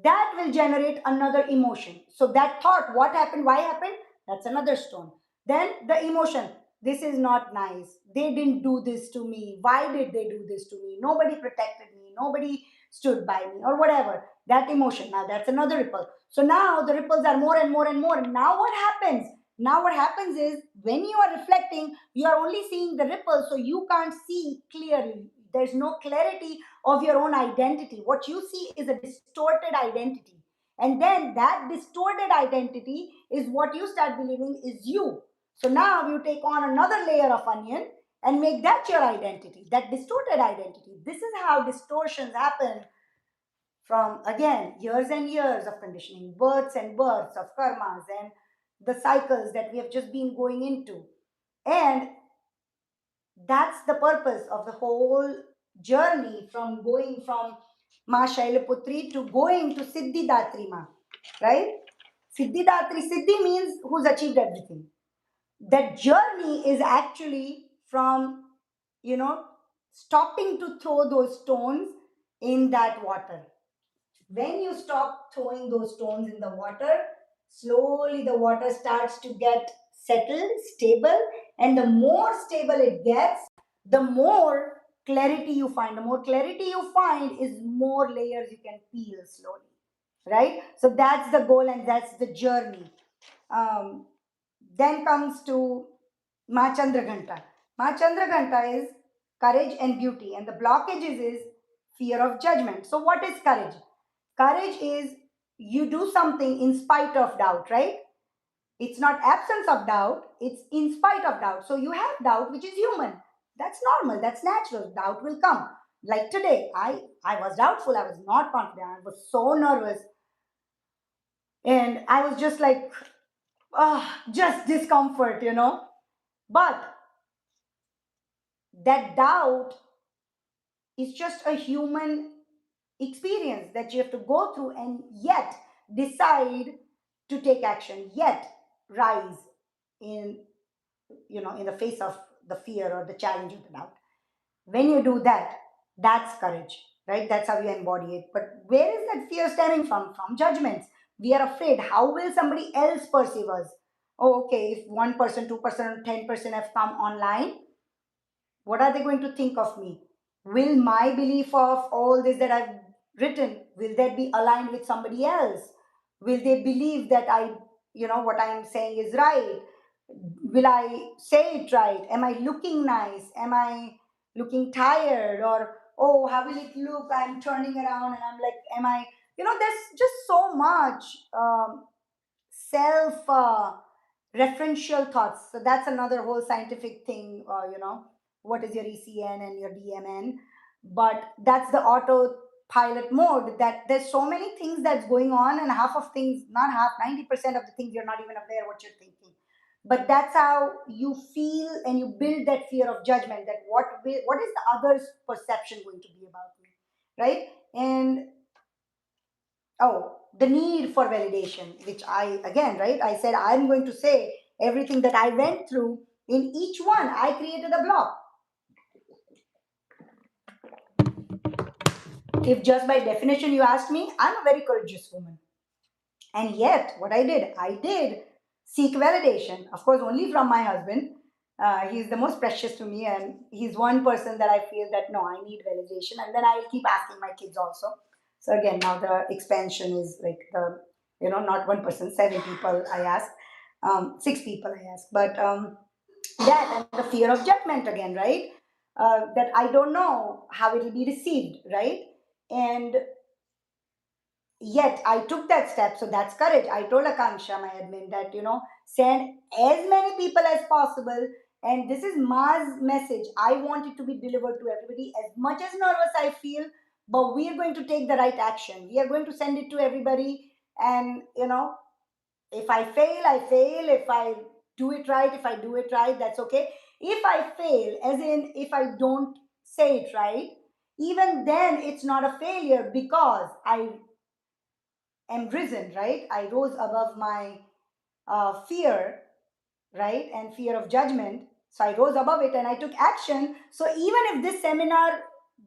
That will generate another emotion. So that thought, what happened? Why happened? That's another stone. Then the emotion, this is not nice. They didn't do this to me. Why did they do this to me? Nobody protected me. Nobody stood by me, or whatever. That emotion. Now that's another ripple. So now the ripples are more and more and more. Now what happens? Now what happens is, when you are reflecting, you are only seeing the ripples, so you can't see clearly. There's no clarity of your own identity. What you see is a distorted identity. And then that distorted identity is what you start believing is you. So now you take on another layer of onion and make that your identity, that distorted identity. This is how distortions happen from, again, years and years of conditioning, births and births of karmas, and the cycles that we have just been going into. And that's the purpose of the whole journey, from going from Ma Shailaputri to going to Siddhidatri Ma, right? Siddhi means who's achieved everything. That journey is actually from, you know, stopping to throw those stones in that water. When you stop throwing those stones in the water, slowly the water starts to get settled, stable, and the more stable it gets, the more clarity you find. The more clarity you find is more layers you can peel slowly, right? So that's the goal, and that's the journey. Then comes to Ma Chandraghanta. Ma Chandraghanta is courage and beauty, and the blockages is fear of judgment. So what is courage? Courage is you do something in spite of doubt, right? It's not absence of doubt, it's in spite of doubt. So you have doubt, which is human. That's normal, that's natural. Doubt will come. Like today, I was doubtful, I was not confident, I was so nervous, and I was just like, just discomfort. But that doubt is just a human experience that you have to go through, and yet decide to take action, yet rise in in the face of the fear or the challenge or the doubt. When you do that, that's courage, right? That's how you embody it. But where is that fear stemming from? From judgments. We are afraid, how will somebody else perceive us? Oh, okay, if 1%, 2%, 10% have come online, what are they going to think of me? Will my belief of all this that I've written, will that be aligned with somebody else? Will they believe that what I'm saying is right? Will I say it right? Am I looking nice? Am I looking tired? Or, oh, how will it look? I'm turning around and I'm like, am I, there's just so much self referential thoughts. So that's another whole scientific thing, what is your ECN and your DMN. But that's the autopilot mode, that there's so many things that's going on, and half of things, not half, 90% of the things you're not even aware what you're thinking. But that's how you feel, and you build that fear of judgment, that what is the other's perception going to be about me, right? And oh, the need for validation, which I, again, right, I said I'm going to say everything that I went through. In each one I created a block. If just by definition you asked me, I'm a very courageous woman. And yet, what I did seek validation, of course, only from my husband. He's the most precious to me, and he's one person that I feel that no, I need validation, and then I'll keep asking my kids also. So again, now the expansion is like not one person, 7 people I ask, 6 people I ask, but that and the fear of judgment again, right? That I don't know how it will be received, right? And yet I took that step. So that's courage. I told Akanksha, my admin, that send as many people as possible, and this is Ma's message. I want it to be delivered to everybody. As much as nervous I feel, but we are going to take the right action. We are going to send it to everybody. And if I fail, I fail. If I do it right, if I do it right, that's okay. If I fail, as in if I don't say it right, even then it's not a failure, because I am risen, right? I rose above my fear, right? And fear of judgment. So I rose above it and I took action. So even if this seminar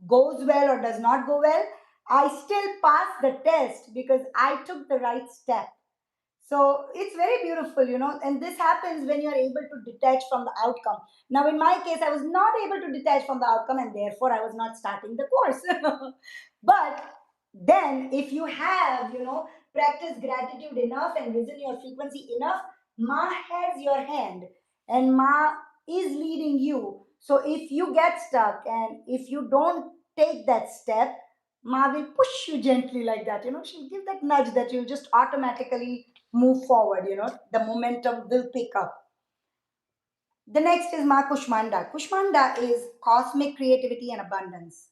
goes well or does not go well, I still pass the test because I took the right step. So it's very beautiful. And this happens when you're able to detach from the outcome. Now, in my case, I was not able to detach from the outcome, and therefore I was not starting the course. But then, if you have, practiced gratitude enough and risen your frequency enough, Ma has your hand, and Ma is leading you. So if you get stuck and if you don't take that step, Ma will push you gently like that. She'll give that nudge that you'll just automatically move forward. The momentum will pick up. The next is Ma Kushmanda. Kushmanda is cosmic creativity and abundance,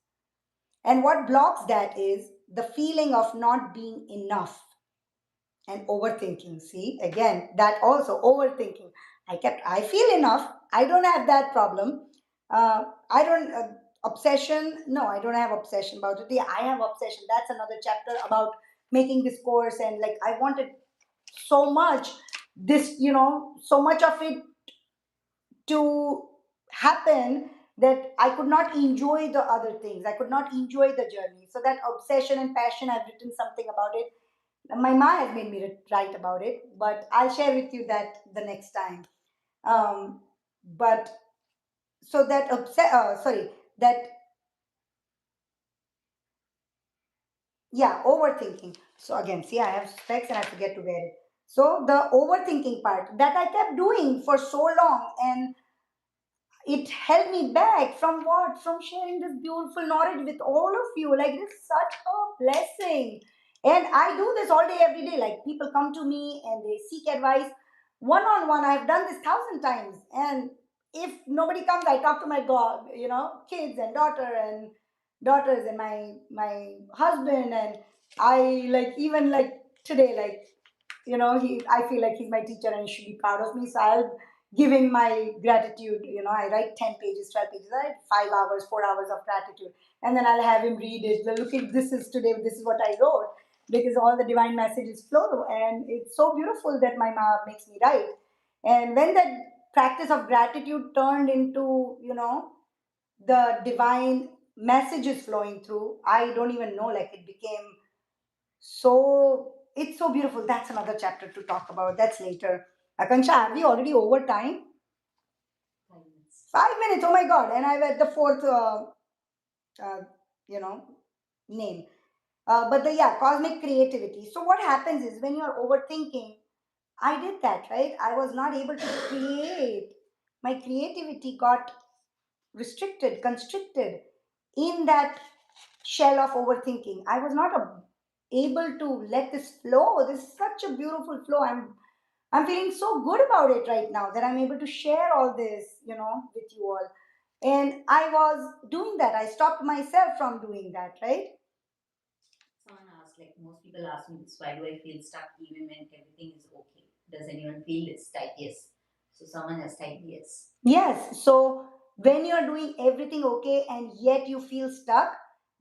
and what blocks that is the feeling of not being enough and overthinking. See, again, that also overthinking. I feel enough, I don't have that problem. I don't Obsession, no, I don't have obsession about it. Yeah, I have obsession. That's another chapter about making this course, and like I wanted so much, this so much of it to happen, that I could not enjoy the other things, I could not enjoy the journey. So that obsession and passion, I've written something about it. My mom has made me write about it, but I'll share with you that the next time. But so that sorry, that, yeah, overthinking. So again, see, I have specs and I forget to wear it. So the overthinking part that I kept doing for so long, and it held me back from what? From sharing this beautiful knowledge with all of you. Like, it's such a blessing. And I do this all day, every day. Like, people come to me and they seek advice one on one. I've done this 1,000 times. And if nobody comes, I talk to my God, kids and daughters and my husband. And I, like, even like today, like, I feel like he's my teacher and he should be proud of me. So I'll give him my gratitude. I write 10 pages, 12 pages. I write 5 hours, 4 hours of gratitude. And then I'll have him read it. Well, look, this is today, this is what I wrote. Because all the divine messages flow. And it's so beautiful that my mom makes me write. And when that practice of gratitude turned into, the divine messages flowing through, I don't even know, like, it became so, it's so beautiful. That's another chapter to talk about. That's later. Akansha, are we already over time? 5 minutes. 5 minutes. Oh my God! And I'm at the fourth, uh, you know, name. But the yeah, cosmic creativity. So what happens is when you're overthinking, I did that, right? I was not able to create. My creativity got restricted, constricted in that shell of overthinking. I was not able to let this flow. This is such a beautiful flow. I'm feeling so good about it right now that I'm able to share all this, with you all. And I was doing that. I stopped myself from doing that, right? Someone asked, like most people ask me this, why do I feel stuck even when everything is okay? Does anyone feel this? Type yes. So someone has typed yes. Yes. So when you're doing everything okay and yet you feel stuck,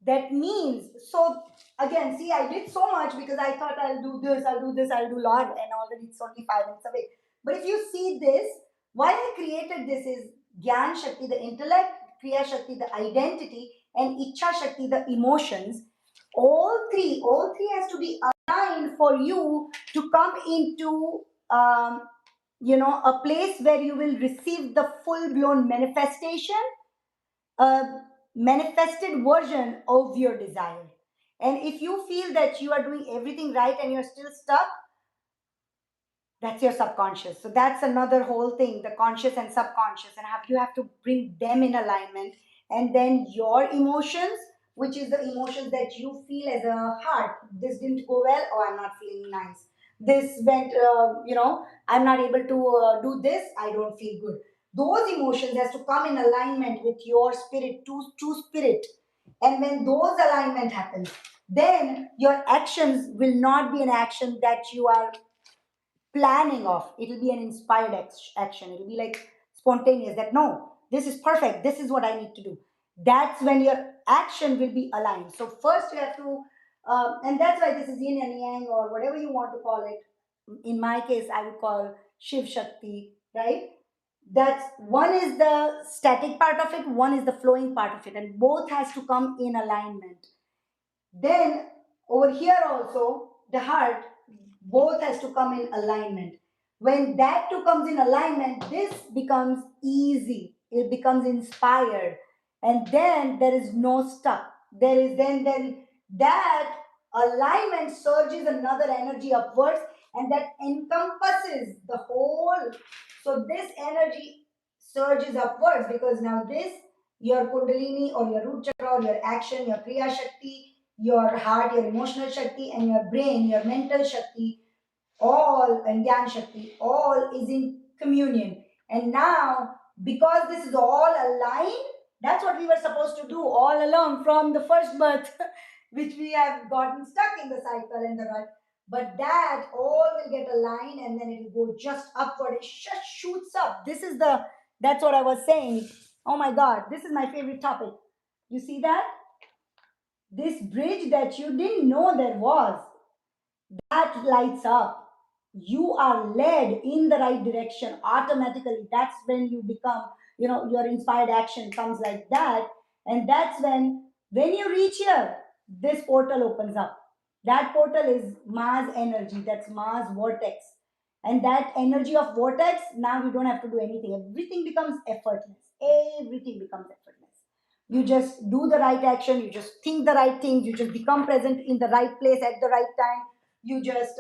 that means, so again, see, I did so much because I thought I'll do this, I'll do this, I'll do lot, and already it's only 5 minutes away. But if you see this, why I created this is Gyan Shakti, the intellect, Kriya Shakti, the identity, and Icha Shakti, the emotions. All three has to be aligned for you to come into a place where you will receive the full blown manifestation, a manifested version of your desire. And if you feel that you are doing everything right and you're still stuck, that's your subconscious. So that's another whole thing, the conscious and subconscious, and you have to bring them in alignment. And then your emotions, which is the emotions that you feel as a heart. This didn't go well, oh, I'm not feeling nice. This went, I'm not able to do this, I don't feel good. Those emotions has to come in alignment with your spirit, true spirit. And when those alignment happens, then your actions will not be an action that you are planning of. It'll be an inspired action. It'll be like spontaneous, that no, this is perfect, this is what I need to do. That's when your action will be aligned. So first you have to, and that's why this is yin and yang, or whatever you want to call it. In my case, I would call Shiv Shakti, right? That's one is the static part of it, one is the flowing part of it, and both has to come in alignment. Then over here also, the heart, both has to come in alignment. When that two comes in alignment, this becomes easy. It becomes inspired. And then there is no stuck. There is then that alignment surges another energy upwards, and that encompasses the whole. So this energy surges upwards because now this, your kundalini or your root chakra or your action, your kriya shakti, your heart, your emotional shakti, and your brain, your mental shakti, all, and Gyan Shakti, all is in communion. And now, because this is all aligned, that's what we were supposed to do all along from the first birth, which we have gotten stuck in the cycle and the rut. But that all will get aligned and then it will go just upward. It just shoots up. That's what I was saying. Oh my God, this is my favorite topic. You see that? This bridge that you didn't know there was, that lights up. You are led in the right direction automatically. That's when you become, your inspired action comes like that. And that's when you reach here, this portal opens up. That portal is Mars energy, that's Mars vortex. And that energy of vortex, now you don't have to do anything. Everything becomes effortless. Everything becomes effortless. You just do the right action, you just think the right things, you just become present in the right place at the right time. You just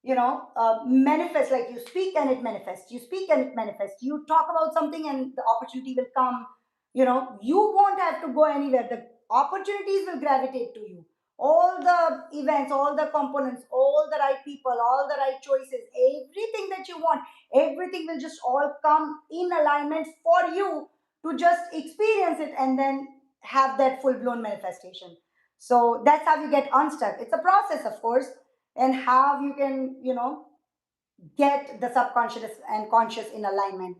manifest. Like you speak and it manifests, you speak and it manifests, you talk about something and the opportunity will come. You won't have to go anywhere, the opportunities will gravitate to you. All the events, all the components, all the right people, all the right choices, everything that you want, everything will just all come in alignment for you to just experience it and then have that full blown manifestation. So that's how you get unstuck. It's a process, of course, and how you can get the subconscious and conscious in alignment.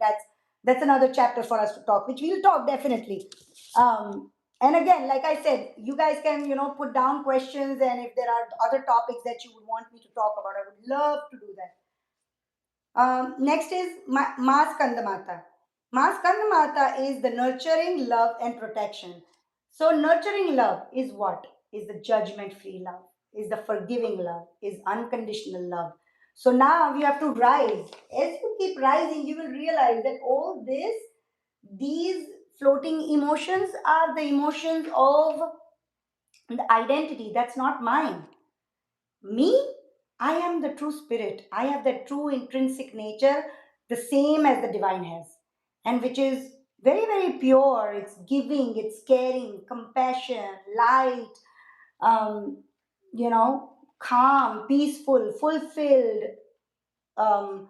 That's another chapter for us to talk, which we'll talk definitely. And again, like I said, you guys can put down questions, and if there are other topics that you would want me to talk about, I would love to do that. Next is Ma Skandamata. Ma Skandamata is the nurturing love and protection. So nurturing love is what? Is the judgment-free love, is the forgiving love, is unconditional love. So now you have to rise. As you keep rising, you will realize that all these floating emotions are the emotions of the identity that's not mine. Me, I am the true spirit. I have that true intrinsic nature, the same as the divine has, and which is very, very pure. It's giving, it's caring, compassion, light, um, calm, peaceful, fulfilled, um,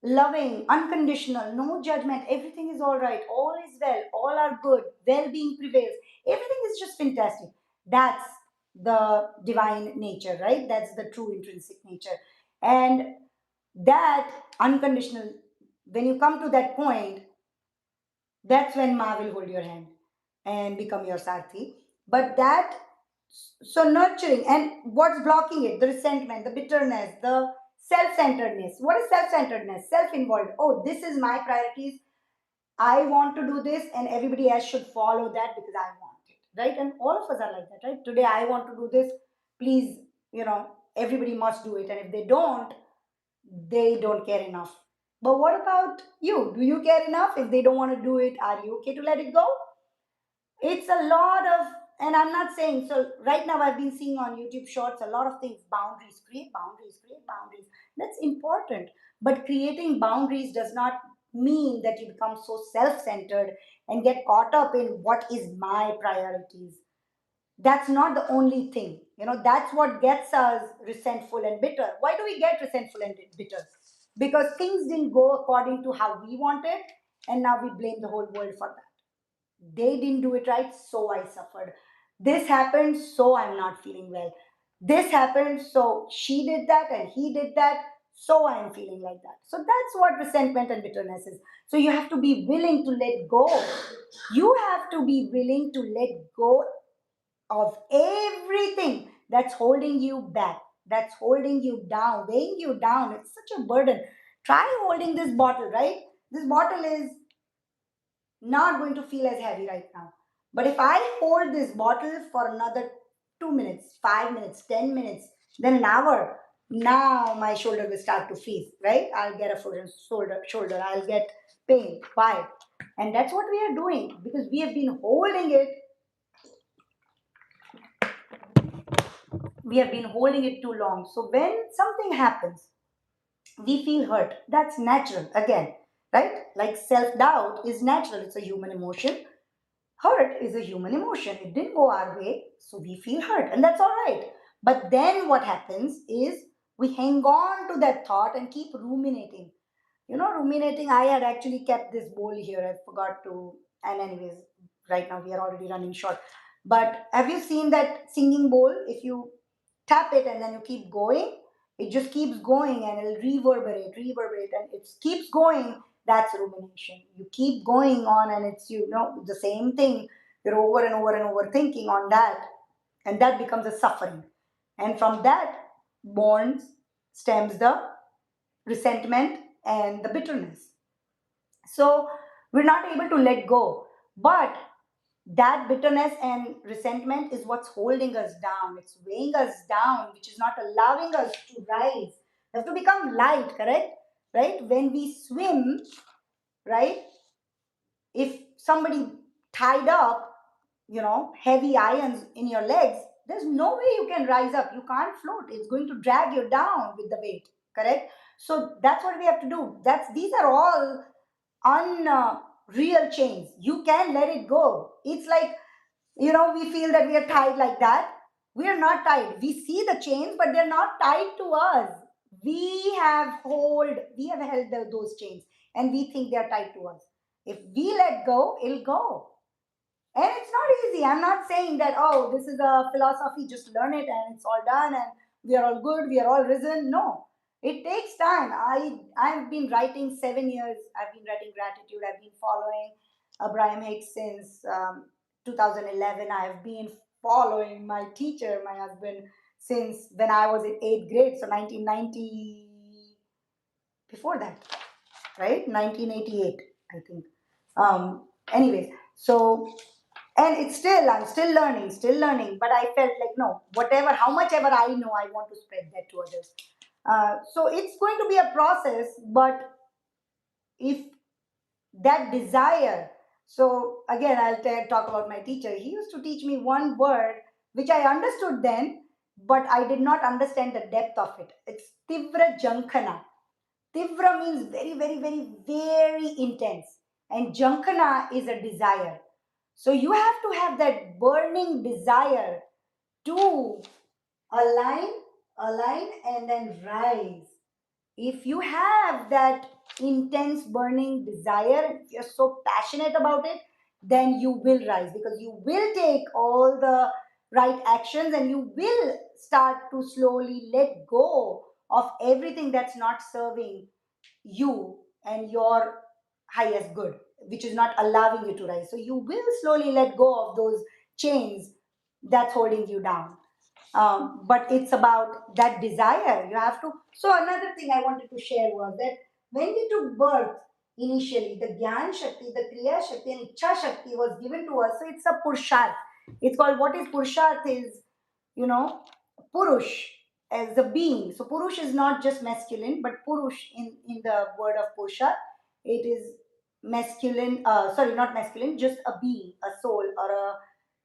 loving, unconditional, no judgment. Everything is all right, all is well, all are good, well being prevails. Everything is just fantastic. That's the divine nature, right? That's the true intrinsic nature. And that unconditional, when you come to that point, that's when Ma will hold your hand and become your Sarthi. But that, so nurturing, and what's blocking it? The resentment, the bitterness, the self centeredness. What is self centeredness? Self involved. Oh, this is my priorities. I want to do this, and everybody else should follow that because I want it, right? And all of us are like that, right? Today, I want to do this. Please, everybody must do it. And if they don't care enough. But what about you? Do you care enough? If they don't want to do it, are you okay to let it go? It's a lot of, and I'm not saying, so right now I've been seeing on YouTube shorts a lot of things, boundaries, create boundaries, create boundaries. That's important. But creating boundaries does not mean that you become so self centered and get caught up in what is my priorities. That's not the only thing. That's what gets us resentful and bitter. Why do we get resentful and bitter? Because things didn't go according to how we wanted, and now we blame the whole world for that. They didn't do it right, so I suffered. This happened, so I'm not feeling well. This happened, so she did that and he did that, so I'm feeling like that. So that's what resentment and bitterness is. So you have to be willing to let go. You have to be willing to let go of everything that's holding you back, that's holding you down, weighing you down. It's such a burden. Try holding this bottle, right? This bottle is not going to feel as heavy right now. But if I hold this bottle for another 2 minutes, 5 minutes, 10 minutes, then an hour, now my shoulder will start to freeze, right? I'll get a frozen shoulder, I'll get pain. Why? And that's what we are doing because we have been holding it. We have been holding it too long. So when something happens, we feel hurt. That's natural again, right? Like self doubt is natural, it's a human emotion. Hurt is a human emotion. It didn't go our way, so we feel hurt, and that's all right. But then what happens is we hang on to that thought and keep ruminating. Ruminating, I had actually kept this bowl here. I forgot to, and anyways, right now we are already running short. But have you seen that singing bowl? If you tap it and then you keep going, it just keeps going and it'll reverberate, and it keeps going. That's rumination. You keep going on, and it's the same thing. You're over and over and over thinking on that, and that becomes a suffering. And from that bonds stems the resentment and the bitterness. So we're not able to let go. But that bitterness and resentment is what's holding us down. It's weighing us down, which is not allowing us to rise. We have to become light, correct? Right? When we swim, right? If somebody tied up, heavy irons in your legs, there's no way you can rise up. You can't float. It's going to drag you down with the weight. Correct? So that's what we have to do. That's These are all unreal chains. You can let it go. It's like, we feel that we are tied like that. We are not tied. We see the chains, but they're not tied to us. We have held those chains, and we think they're tied to us. If we let go, it'll go. And it's not easy. I'm not saying that, oh, this is a philosophy, just learn it and it's all done and we are all good, we are all risen. No. It takes time. I've been writing 7 years. I've been writing gratitude. I've been following Abraham Hicks since 2011. I've been following my teacher, my husband, since when I was in 8th grade, so 1990, before that, right? 1988, I think. Anyways, so, and it's still, I'm still learning, but I felt like, no, whatever, how much ever I know, I want to spread that to others. So it's going to be a process, but if that desire, so again, talk about my teacher. He used to teach me one word which I understood then, but I did not understand the depth of it. It's tivra jankana. Tivra means very, very, very, very intense, and jankana is a desire. So you have to have that burning desire to align, and then rise. If you have that intense burning desire, if you're so passionate about it, then you will rise, because you will take all the right actions and you will start to slowly let go of everything that's not serving you and your highest good, which is not allowing you to rise. So you will slowly let go of those chains that's holding you down. But it's about that desire. You have to. So another thing I wanted to share was that when we took birth initially, the Gyan Shakti, the Kriya Shakti, and Ichha Shakti was given to us. So it's a Purusharth. It's called, what is Purusharth is, you know, Purush as the being. So Purush is not just masculine, but Purush in the word of Purusha, it is masculine, sorry, not masculine, just a being, a soul, or a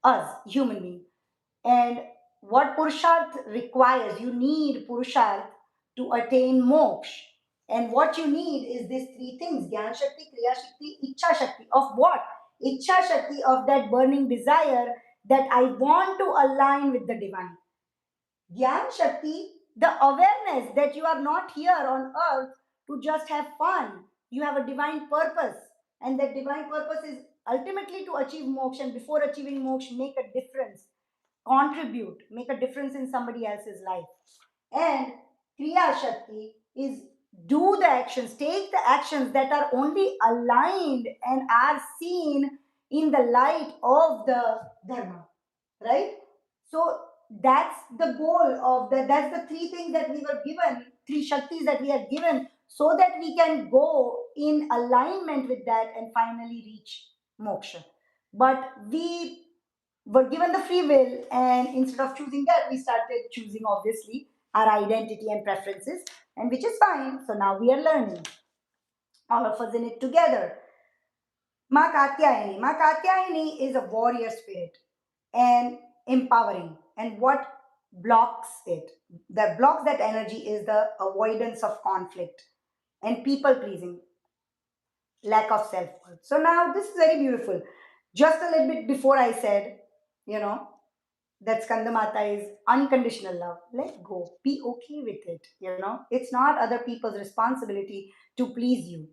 us, human being. And what Purusharth requires, you need Purusharth to attain moksha. And what you need is these three things: Gyan Shakti, Kriya Shakti, Ichha Shakti. Of what? Ichha Shakti, of that burning desire that I want to align with the divine. Gyan Shakti, the awareness that you are not here on earth to just have fun. You have a divine purpose, and that divine purpose is ultimately to achieve moksha. And before achieving moksha, make a difference, contribute, make a difference in somebody else's life. And Kriya Shakti is do the actions, take the actions that are only aligned and are seen in the light of the Dharma, right? So that's the goal of that's the three things that we were given, three Shaktis that we are given, so that we can go in alignment with that and finally reach moksha. But we were given the free will, and instead of choosing that, we started choosing, obviously, our identity and preferences, and which is fine. So now we are learning, all of us in it together. Ma Katyayani is a warrior spirit and empowering. And what blocks it? That blocks that energy is the avoidance of conflict and people pleasing, lack of self worth. So now this is very beautiful. Just a little bit before I said, you know, that Skandamata is unconditional love. Let go. Be okay with it. It's not other people's responsibility to please you.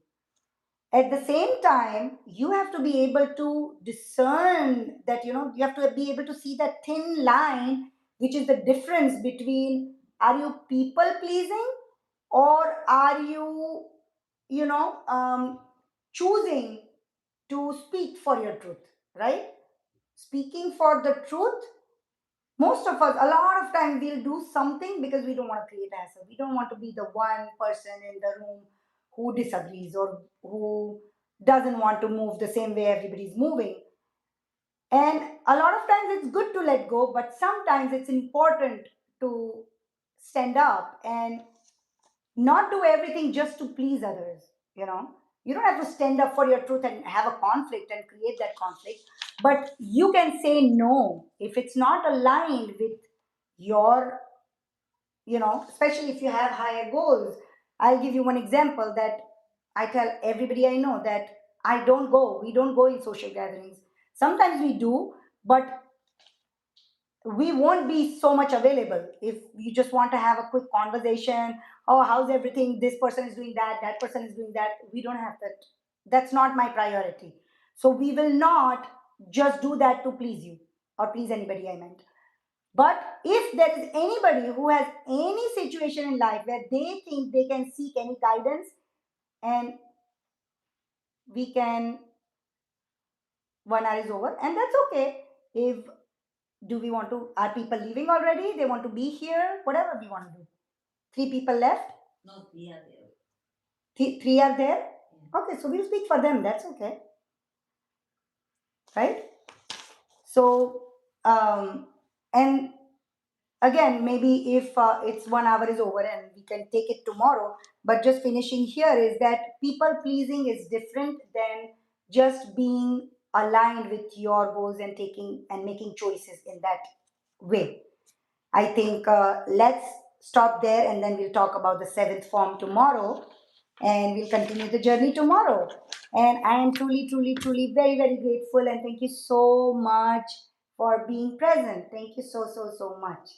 At the same time, you have to be able to discern that, you have to be able to see that thin line, which is the difference between, are you people pleasing, or are you, you know, choosing to speak for your truth, right? Speaking for the truth, most of us, a lot of time, we'll do something because we don't want to create hassle. We don't want to be the one person in the room who disagrees or who doesn't want to move the same way everybody's moving. And a lot of times it's good to let go, but sometimes it's important to stand up and not do everything just to please others. You don't have to stand up for your truth and have a conflict and create that conflict, but you can say no if it's not aligned with your, especially if you have higher goals. I'll give you one example that I tell everybody I know, that we don't go in social gatherings. Sometimes we do, but we won't be so much available. If you just want to have a quick conversation, oh, how's everything, this person is doing that, that person is doing that, we don't have that. That's not my priority. So we will not just do that to please you or please anybody, I meant. But if there is anybody who has any situation in life where they think they can seek any guidance, and we can, 1 hour is over, and that's okay. If do we want to, are people leaving already? They want to be here, whatever we want to do. Three people left. No, three are there. Three are there. Yeah. Okay, so we'll speak for them. That's okay, right? So, and again, maybe if it's 1 hour is over and we can take it tomorrow, but just finishing here is that people pleasing is different than just being aligned with your goals and taking and making choices in that way. I think let's stop there, and then we'll talk about the seventh form tomorrow, and we'll continue the journey tomorrow. And I am truly, truly, truly very, very grateful, and thank you so much for being present. Thank you so, so, so much.